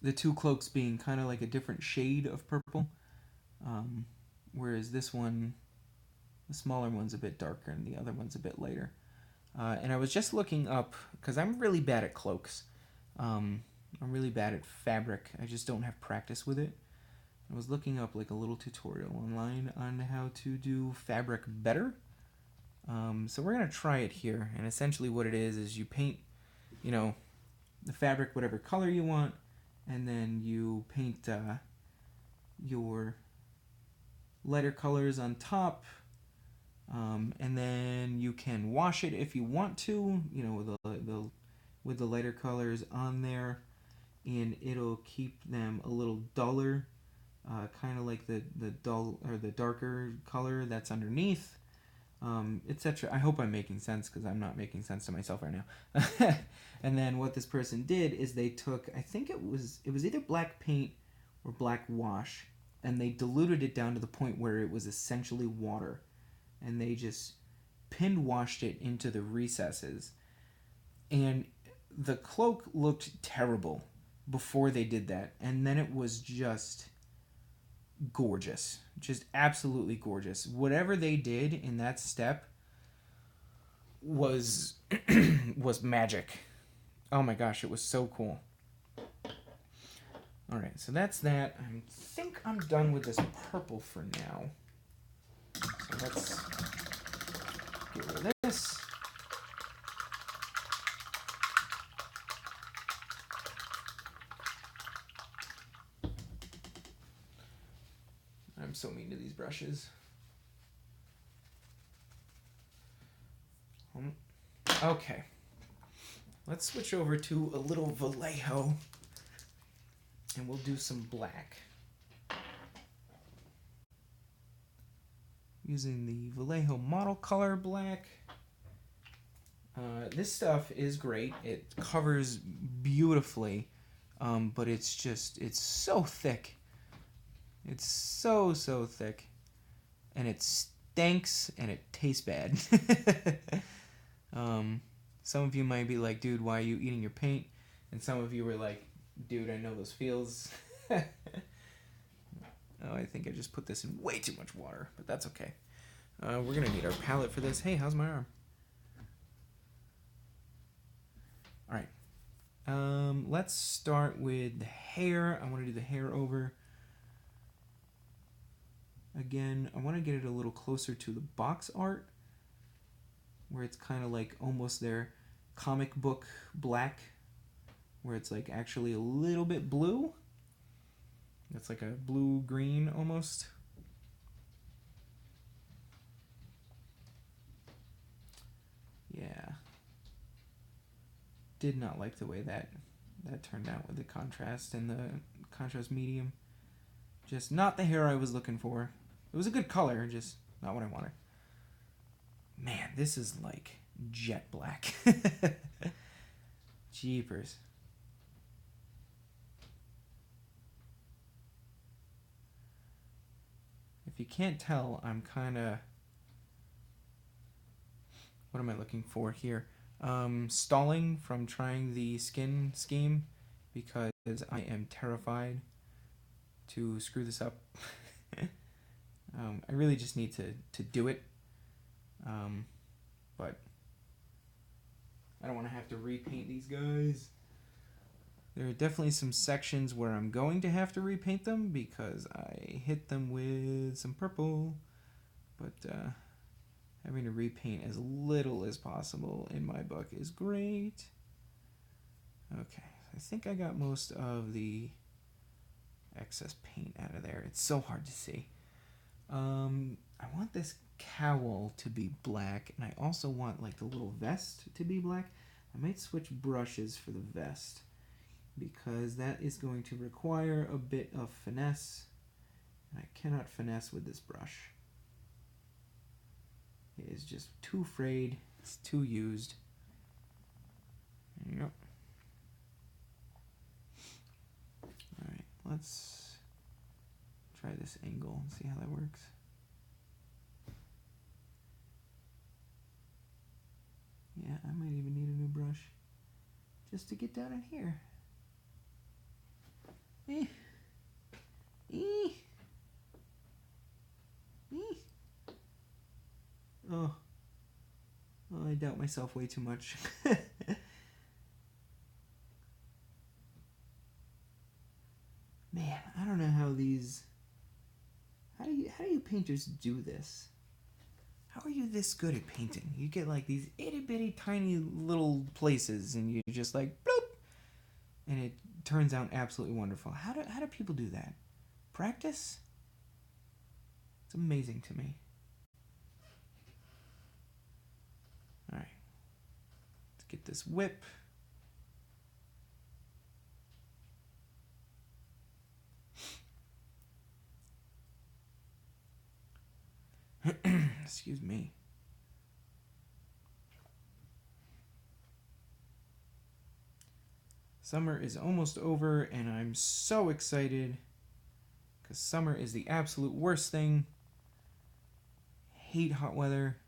S1: the 2 cloaks being kind of like a different shade of purple, whereas this one, the smaller one's a bit darker and the other one's a bit lighter. And I was just looking up, because I'm really bad at cloaks. I'm really bad at fabric. I just don't have practice with it. I was looking up like a little tutorial online on how to do fabric better. So we're going to try it here. And essentially what it is you paint you know, the fabric whatever color you want, and then you paint your lighter colors on top, and then you can wash it if you want to, you know, with the lighter colors on there, and it'll keep them a little duller, kind of like the dull or the darker color that's underneath, etc. I hope I'm making sense, because I'm not making sense to myself right now. And then what this person did is they took, I think it was either black paint or black wash, and they diluted it down to the point where it was essentially water, and they just pinned washed it into the recesses. And the cloak looked terrible before they did that, and then it was just gorgeous, just absolutely gorgeous. Whatever they did in that step was was magic. Oh my gosh, it was so cool. All right, so that's that. I think I'm done with this purple for now. So let's get rid of this. I'm so mean to these brushes. Okay. Let's switch over to a little Vallejo, and we'll do some black. Using the Vallejo model color black. This stuff is great. It covers beautifully, but it's so thick. It's so thick, and it stinks, and it tastes bad. Some of you might be like, dude, why are you eating your paint? And some of you were like, dude, I know those feels. Oh, I think I just put this in way too much water, but that's okay. We're going to need our palette for this. Hey, how's my arm? All right. Let's start with the hair. I want to do the hair over. Again, I want to get it a little closer to the box art, where it's kind of like almost their comic book black, where it's like actually a little bit blue. It's like a blue-green almost. Yeah. Did not like the way that turned out with the contrast and the contrast medium. Just not the hair I was looking for. It was a good color, just not what I wanted. Man, this is like jet black. Jeepers. If you can't tell, I'm kind of... What am I looking for here? Stalling from trying the skin scheme, because I am terrified to screw this up. I really just need to do it. But I don't want to have to repaint these guys. There are definitely some sections where I'm going to have to repaint them because I hit them with some purple. But having to repaint as little as possible in my book is great. Okay, I think I got most of the excess paint out of there. It's so hard to see. I want this cowl to be black, and I also want like the little vest to be black. I might switch brushes for the vest, because that is going to require a bit of finesse, and I cannot finesse with this brush. It is just too frayed, it's too used. Yep. Alright, let's try this angle and see how that works. Yeah, I might even need a new brush just to get down in here. Oh, I doubt myself way too much. Man, I don't know how these... How do you painters do this? how are you this good at painting? You get like these itty bitty tiny little places and you just like bloop, and it turns out absolutely wonderful. How do people do that? Practice? It's amazing to me. All right, let's get this whip. Excuse me. Summer is almost over, and I'm so excited because summer is the absolute worst thing. Hate hot weather.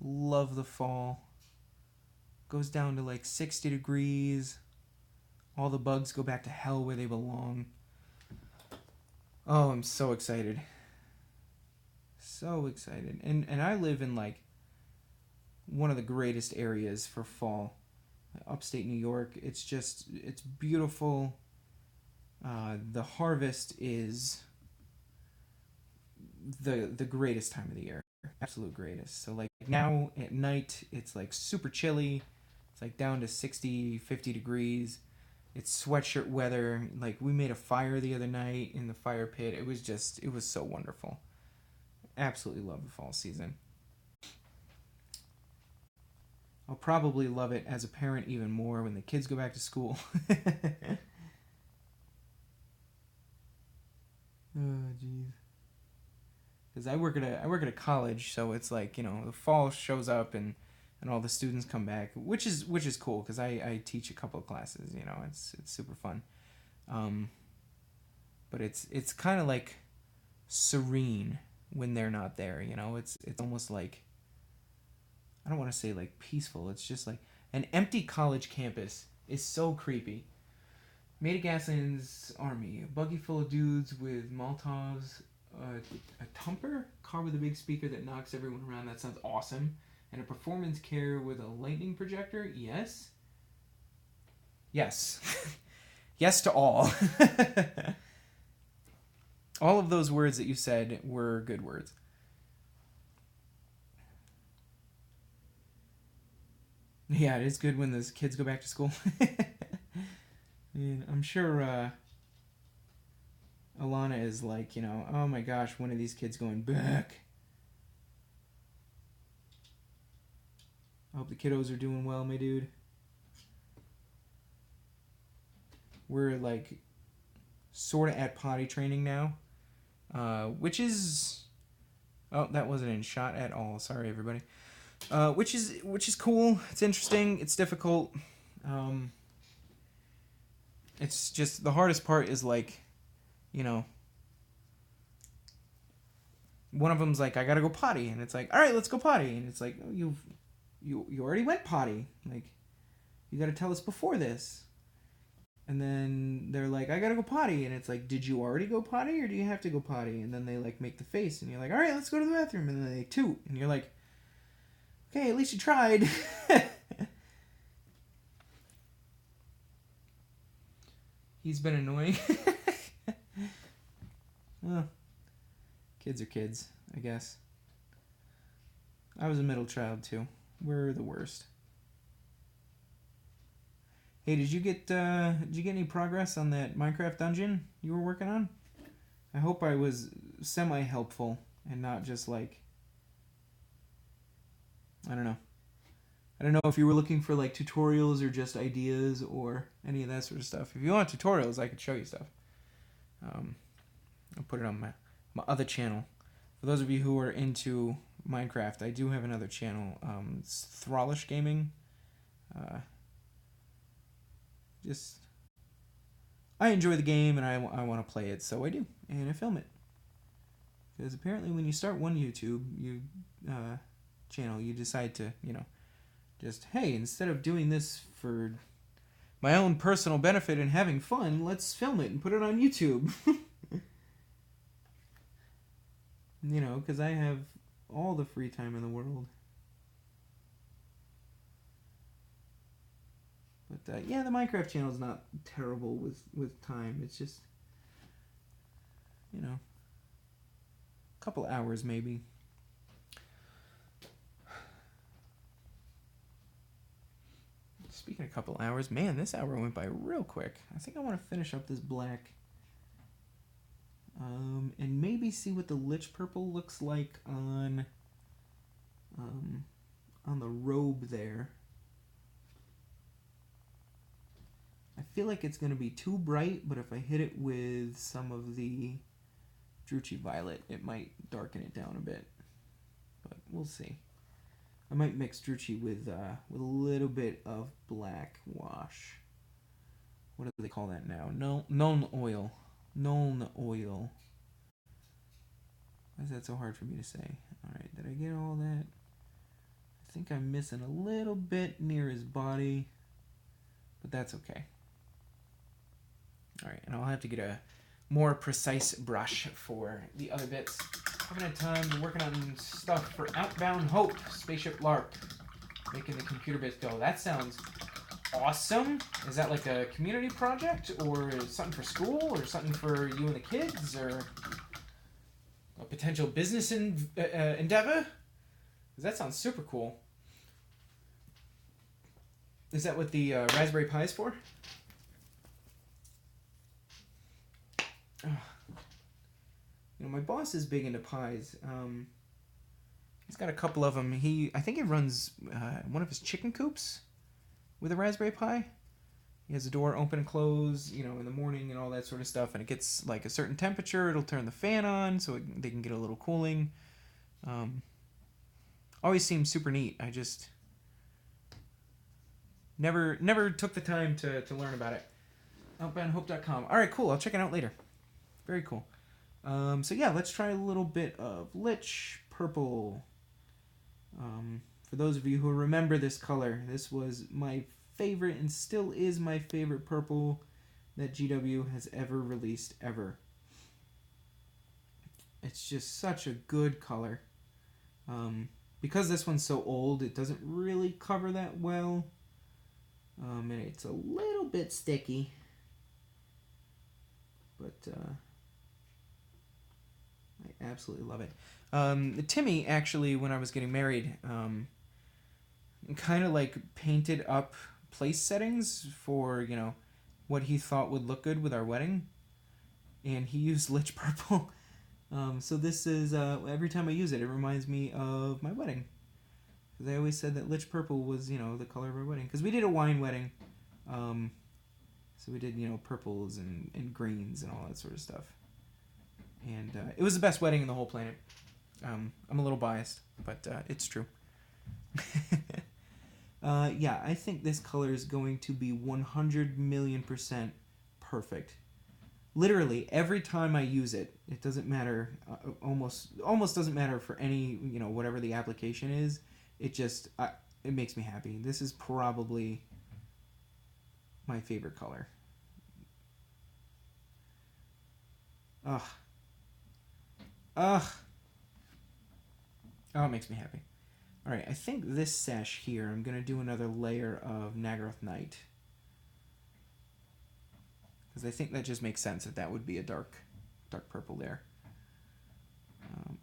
S1: Love the fall. Goes down to like 60 degrees. All the bugs go back to hell where they belong. Oh, I'm so excited. So excited. And I live in like one of the greatest areas for fall. Upstate New York. It's beautiful. The harvest is the greatest time of the year. Absolute greatest. So like now at night it's like super chilly. It's like down to 60, 50 degrees. It's sweatshirt weather. Like we made a fire the other night in the fire pit. It was so wonderful. Absolutely love the fall season. I'll probably love it as a parent even more when the kids go back to school. Oh, jeez. Because I work at a college, so it's like, the fall shows up and all the students come back, which is cool because I teach a couple of classes. It's super fun. But it's kind of like serene when they're not there. It's almost like, I don't want to say like peaceful. It's just like an empty college campus is so creepy. Made of Gaslin's army, a buggy full of dudes with Molotovs, a Tumper car with a big speaker that knocks everyone around. That sounds awesome. And a performance carrier with a lightning projector. Yes. Yes. Yes to all. All of those words that you said were good words. Yeah, it is good when those kids go back to school. I'm sure Alana is like, oh my gosh, when are these kids going back? I hope the kiddos are doing well, my dude. We're like sort of at potty training now, which is... Oh, that wasn't in shot at all. Sorry, everybody. Which is cool. It's interesting. It's difficult. It's just the hardest part is like, one of them's like, I gotta go potty, and it's like, all right, let's go potty, and it's like, oh, you already went potty. Like, you gotta tell us before this. And then they're like, I gotta go potty, and it's like, did you already go potty, or do you have to go potty? And then they like make the face, and you're like, all right, let's go to the bathroom, and then they toot, and you're like, okay, at least you tried. He's been annoying. Well, kids are kids, I guess. I was a middle child too. We're the worst. Hey, did you get any progress on that Minecraft dungeon you were working on? I hope I was semi-helpful and not just like, I don't know. I don't know if you were looking for like tutorials or just ideas or any of that sort of stuff. If you want tutorials, I could show you stuff. I'll put it on my other channel. For those of you who are into Minecraft, I do have another channel. It's Slaanesh Gaming. I enjoy the game and I want to play it, so I do, and I film it. Because apparently, when you start one YouTube channel, you decide to, just, hey, instead of doing this for my own personal benefit and having fun, let's film it and put it on YouTube. Because I have all the free time in the world. But, yeah, the Minecraft channel is not terrible with time. It's just, a couple hours maybe. speaking of a couple hours, man, this hour went by real quick. I think I want to finish up this black. And maybe see what the Lich Purple looks like on the robe there. I feel like it's going to be too bright, but if I hit it with some of the Druchii Violet, it might darken it down a bit. But we'll see. I might mix Druchii with a little bit of black wash. What do they call that now? Nuln oil. Nuln oil. Why is that so hard for me to say? Alright, did I get all that? I think I'm missing a little bit near his body, but that's okay. Alright, and I'll have to get a more precise brush for the other bits. Haven't had time, working on stuff for Outbound Hope, Spaceship LARP, making the computer bits go. That sounds awesome. Is that like a community project, or something for school, or something for you and the kids, or a potential business endeavor? Because that sounds super cool. Is that what the Raspberry Pi is for? You know, my boss is big into pies. He's got a couple of them. I think he runs one of his chicken coops with a Raspberry Pi. He has the door open and close, you know, in the morning and all that sort of stuff. And it gets like a certain temperature. It'll turn the fan on so they can get a little cooling. Always seems super neat. I just never took the time to learn about it. Outboundhope.com. All right, cool. I'll check it out later. Very cool. So yeah, let's try a little bit of Lich Purple. For those of you who remember this color, this was my favorite and still is my favorite purple that GW has ever released, ever. It's just such a good color. Because this one's so old, it doesn't really cover that well. And it's a little bit sticky. But I absolutely love it. Timmy, actually, when I was getting married, kind of like painted up place settings for, you know, what he thought would look good with our wedding. And he used Lich Purple. So this is, every time I use it, it reminds me of my wedding. Because I always said that Lich Purple was, you know, the color of our wedding. Because we did a wine wedding. So we did, you know, purples and greens and all that sort of stuff. And it was the best wedding in the whole planet. I'm a little biased, but it's true. Yeah, I think this color is going to be 100,000,000% perfect. Literally, every time I use it, it doesn't matter, almost doesn't matter for any, you know, whatever the application is. It just, it makes me happy. This is probably my favorite color. Ugh. Oh, it makes me happy. Alright, I think this sash here, I'm going to do another layer of Naggaroth Night. Because I think that just makes sense that would be a dark purple there.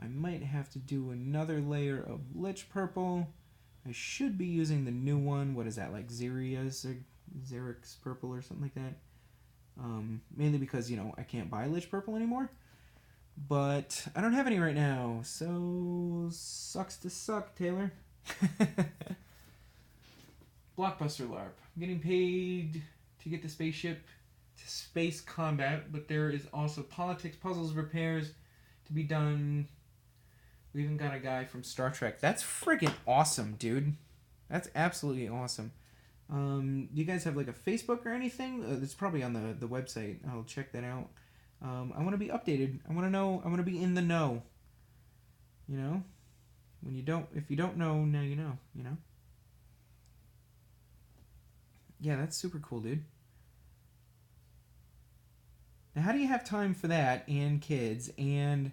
S1: I might have to do another layer of Lich Purple. I should be using the new one. What is that, like Xerx's Purple or something like that? Mainly because, you know, I can't buy Lich Purple anymore. But I don't have any right now, so sucks to suck, Taylor. Blockbuster LARP. I'm getting paid to get the spaceship to space combat, but there is also politics, puzzles, repairs to be done. We even got a guy from Star Trek. That's friggin' awesome, dude. That's absolutely awesome. Do you guys have like a Facebook or anything? It's probably on the website. I'll check that out. I want to be updated. I want to know. I want to be in the know. You know? If you don't know, now you know. You know? Yeah, that's super cool, dude. Now, how do you have time for that, and kids, and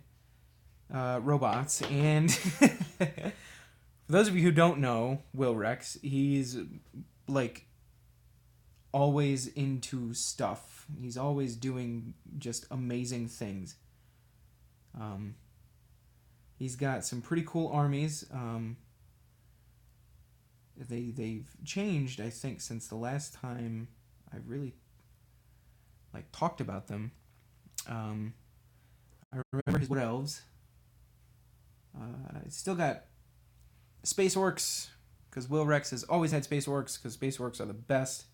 S1: robots, and... For those of you who don't know Will Rex, he's, like, always into stuff. He's always doing just amazing things. He's got some pretty cool armies. they've changed, I think, since the last time I really like talked about them. I remember his Wood Elves. Still got Space Orcs, because Will Rex has always had Space Orcs, because Space Orcs are the best.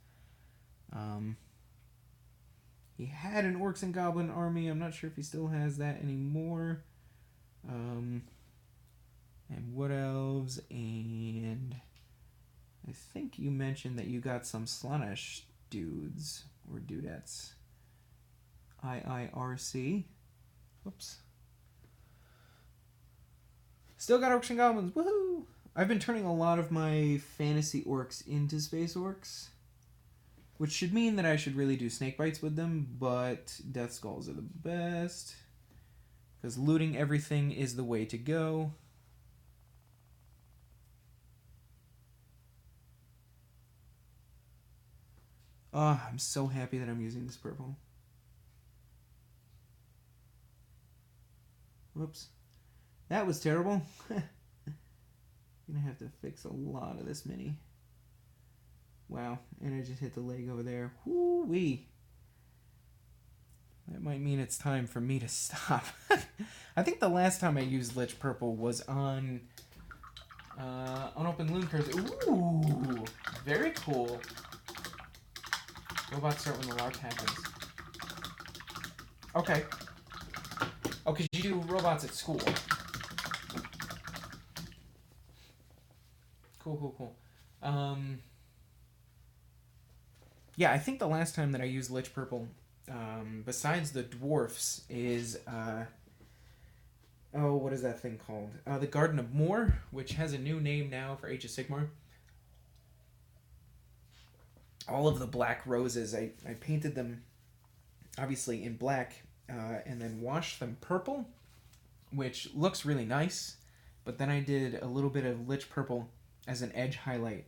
S1: He had an Orcs and Goblin army. I'm not sure if he still has that anymore. And Wood Elves, and I think you mentioned that you got some Slaanesh dudes or dudettes. IIRC. Whoops. Still got Orcs and Goblins. Woohoo! I've been turning a lot of my fantasy orcs into space orcs, which should mean that I should really do snake bites with them, but death skulls are the best, because looting everything is the way to go. Oh, I'm so happy that I'm using this purple. Whoops. That was terrible. Gonna have to fix a lot of this mini. Wow, and I just hit the leg over there. Whoo-wee. That might mean it's time for me to stop. I think the last time I used Lich Purple was on Unopened Loon Curse. Ooh, very cool. Robots start when the lark happens. Okay. Oh, because you do robots at school. Cool. Yeah, I think the last time that I used Lich Purple, besides the dwarfs, is what is that thing called? The Garden of Moor, which has a new name now for Age of Sigmar. All of the black roses, I painted them obviously in black, and then washed them purple, which looks really nice. But then I did a little bit of Lich Purple as an edge highlight,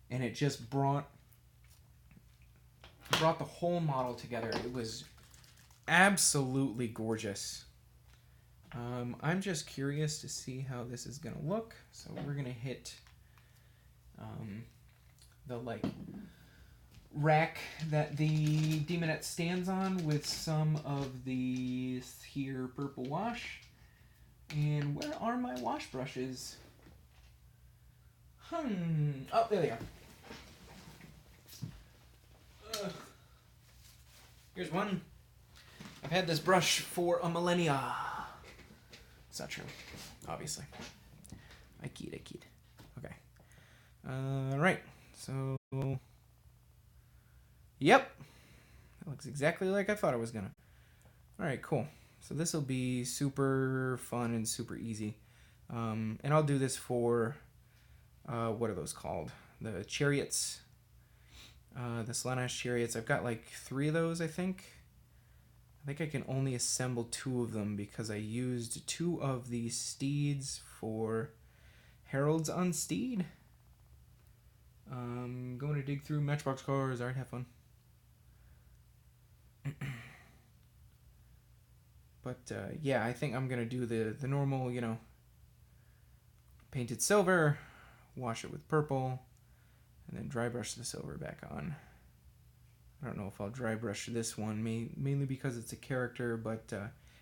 S1: and it just brought the whole model together. It was absolutely gorgeous. I'm just curious to see how this is gonna look, so we're gonna hit the like rack that the Demonette stands on with some of the here purple wash. And where are my wash brushes? Oh, there they are. Here's one. I've had this brush for a millennia. It's not true, obviously. I keyed. Okay. Right. So, yep. That looks exactly like I thought it was gonna. Alright, cool. So this will be super fun and super easy. And I'll do this for, what are those called? The chariots. The Slaanesh chariots. I've got like 3 of those, I think. I think I can only assemble 2 of them because I used 2 of the steeds for Heralds on Steed. Going to dig through Matchbox cars. Alright, have fun. But yeah, I think I'm going to do the normal, painted silver, wash it with purple, and then dry brush the silver back on. I don't know if I'll dry brush this one, mainly because it's a character, but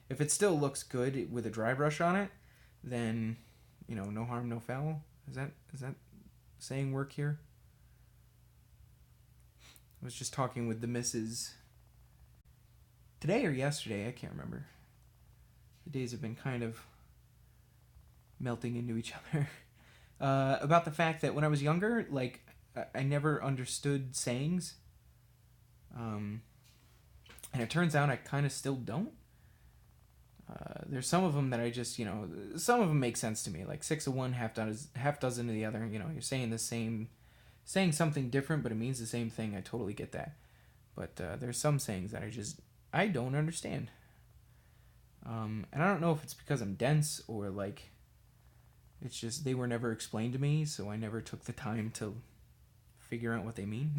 S1: if it still looks good with a dry brush on it, then, no harm, no foul. Is that saying work here? I was just talking with the missus today or yesterday, I can't remember. The days have been kind of melting into each other. About the fact that when I was younger, like, I never understood sayings. And it turns out I kind of still don't. There's some of them that I just, some of them make sense to me. Like 6 of one, half dozen of the other. You're saying something different, but it means the same thing. I totally get that. But there's some sayings that I don't understand. And I don't know if it's because I'm dense or like, it's just they were never explained to me, so I never took the time to figure out what they mean.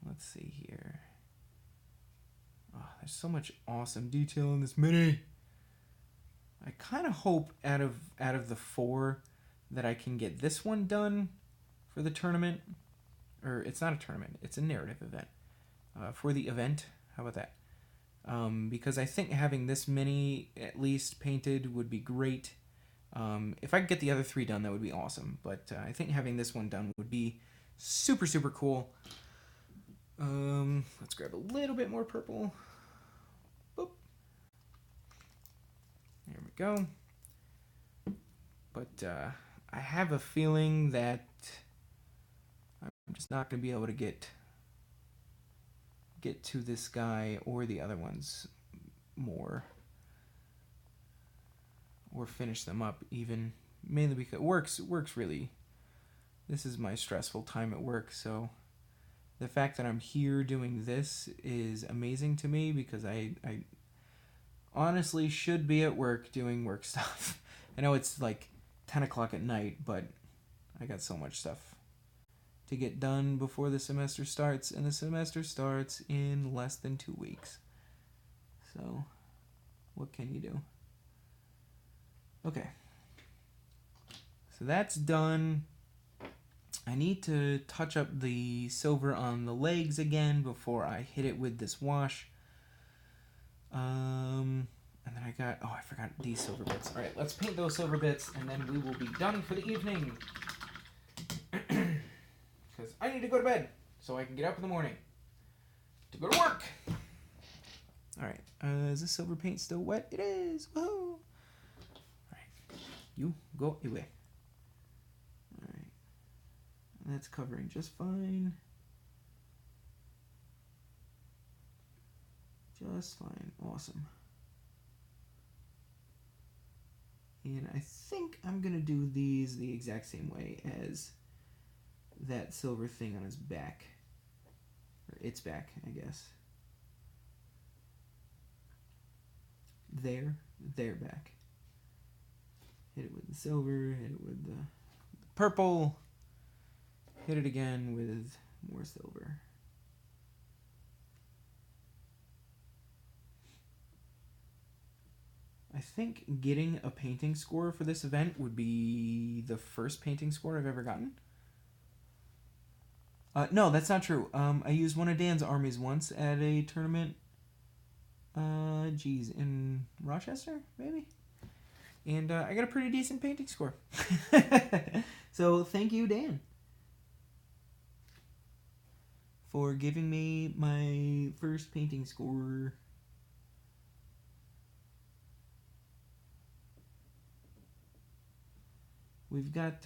S1: Let's see here. Oh, there's so much awesome detail in this mini. I kind of hope out of the 4 that I can get this one done for the tournament. Or it's not a tournament, it's a narrative event. For the event, how about that? Because I think having this many at least painted would be great. If I could get the other 3 done, that would be awesome. But I think having this one done would be super, super cool. Let's grab a little bit more purple. Boop. There we go. But I have a feeling that I'm just not going to be able to get to this guy or the other ones more, or finish them up even, mainly because works really. This is my stressful time at work, so the fact that I'm here doing this is amazing to me, because I honestly should be at work doing work stuff. I know it's like 10 o'clock at night, but I got so much stuff to get done before the semester starts, and the semester starts in less than 2 weeks. So, what can you do? Okay. So that's done. I need to touch up the silver on the legs again before I hit it with this wash. And then I forgot these silver bits. All right, let's paint those silver bits, and then we will be done for the evening. Because I need to go to bed so I can get up in the morning to go to work. All right, is this silver paint still wet? It is. Woohoo! All right, you go away. All right, that's covering just fine. Just fine. Awesome. And I think I'm gonna do these the exact same way as that silver thing on his back, or its back, I guess. Their back. Hit it with the silver, hit it with the purple, hit it again with more silver. I think getting a painting score for this event would be the first painting score I've ever gotten. No, that's not true. I used one of Dan's armies once at a tournament. In Rochester, maybe? And I got a pretty decent painting score. So thank you, Dan, for giving me my first painting score. We've got...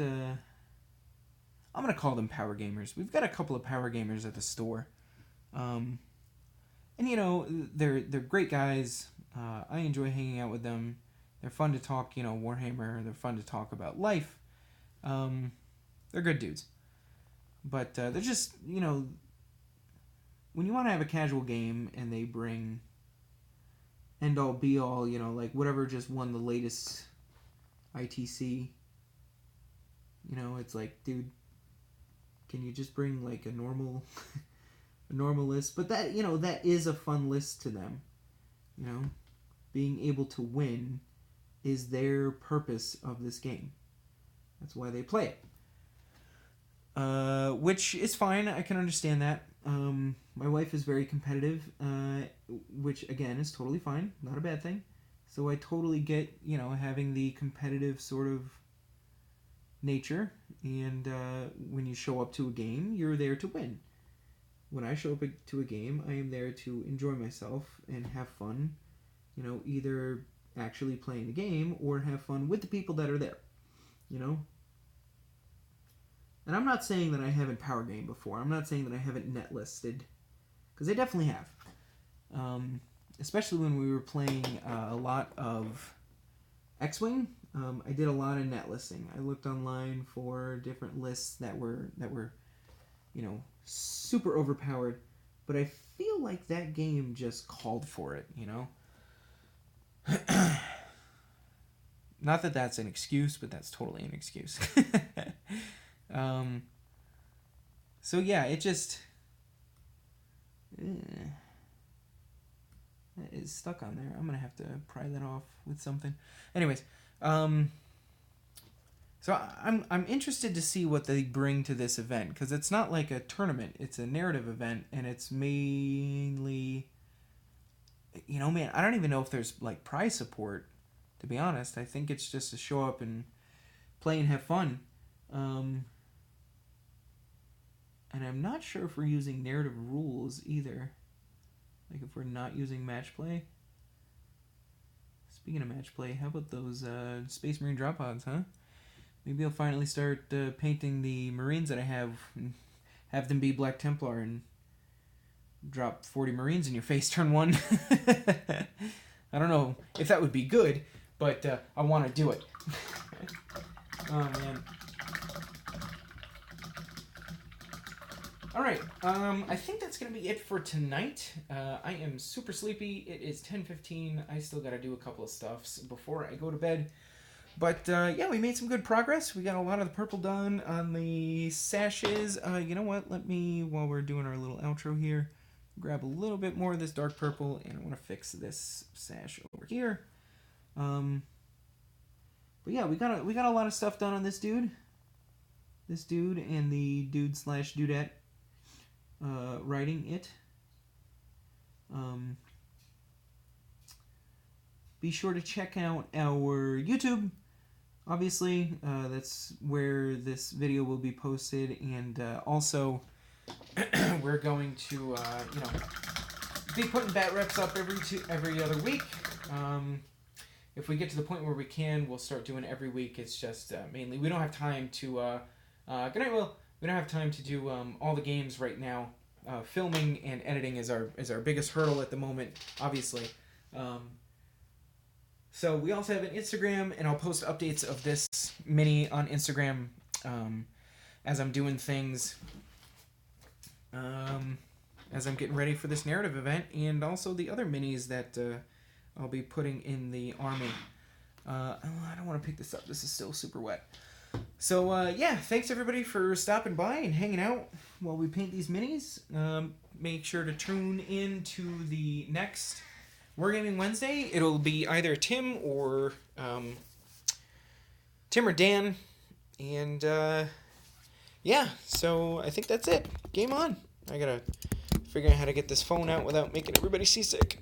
S1: I'm going to call them power gamers. We've got a couple of power gamers at the store. And, you know, they're great guys. I enjoy hanging out with them. They're fun to talk, you know, Warhammer. They're fun to talk about life. They're good dudes. But they're just, you know, when you want to have a casual game and they bring end-all, be-all, you know, like whatever just won the latest ITC, you know, it's like, dude, can you just bring like a normal list? But that, you know, that is a fun list to them. You know, being able to win is their purpose of this game. That's why they play it. Which is fine. I can understand that. My wife is very competitive, which again is totally fine. Not a bad thing. So I totally get, you know, having the competitive sort of nature, and when you show up to a game, you're there to win. When I show up to a game, I am there to enjoy myself and have fun, you know, either actually playing the game or have fun with the people that are there, you know. And I'm not saying that I haven't power gamed before. I'm not saying that I haven't net listed, because I definitely have. Especially when we were playing a lot of X-Wing. I did a lot of net listing. I looked online for different lists that were, you know, super overpowered. But I feel like that game just called for it, you know? Not that that's an excuse, but that's totally an excuse. So yeah, it just... That is stuck on there. I'm going to have to pry that off with something. Anyways, so I'm interested to see what they bring to this event, because it's not like a tournament. It's a narrative event, and it's mainly, you know, man, I don't even know if there's like prize support, to be honest. I think it's just to show up and play and have fun. And I'm not sure if we're using narrative rules either. Like if we're not using match play. Speaking of match play, how about those Space Marine drop pods, huh? Maybe I'll finally start painting the Marines that I have and have them be Black Templar and drop 40 Marines in your face turn 1. I don't know if that would be good, but I want to do it. Oh, man. Alright, I think that's going to be it for tonight. I am super sleepy. It is 10:15. I still got to do a couple of stuffs before I go to bed. But, yeah, we made some good progress. We got a lot of the purple done on the sashes. You know what? Let me, while we're doing our little outro here, grab a little bit more of this dark purple, and I want to fix this sash over here. But, yeah, we got a lot of stuff done on this dude. This dude and the dude/dudette. Writing it. Be sure to check out our YouTube. Obviously, that's where this video will be posted, and also we're going to, be putting bat reps up every other week. If we get to the point where we can, we'll start doing it every week. It's just mainly we don't have time to. Good night, Will. We don't have time to do all the games right now. Filming and editing is our biggest hurdle at the moment, obviously. So we also have an Instagram, and I'll post updates of this mini on Instagram as I'm doing things, as I'm getting ready for this narrative event, and also the other minis that I'll be putting in the army. I don't want to pick this up. This is still super wet. So, yeah, thanks everybody for stopping by and hanging out while we paint these minis. Make sure to tune in to the next Wargaming Wednesday. It'll be either Tim or Dan. And, yeah, so I think that's it. Game on. I gotta figure out how to get this phone out without making everybody seasick.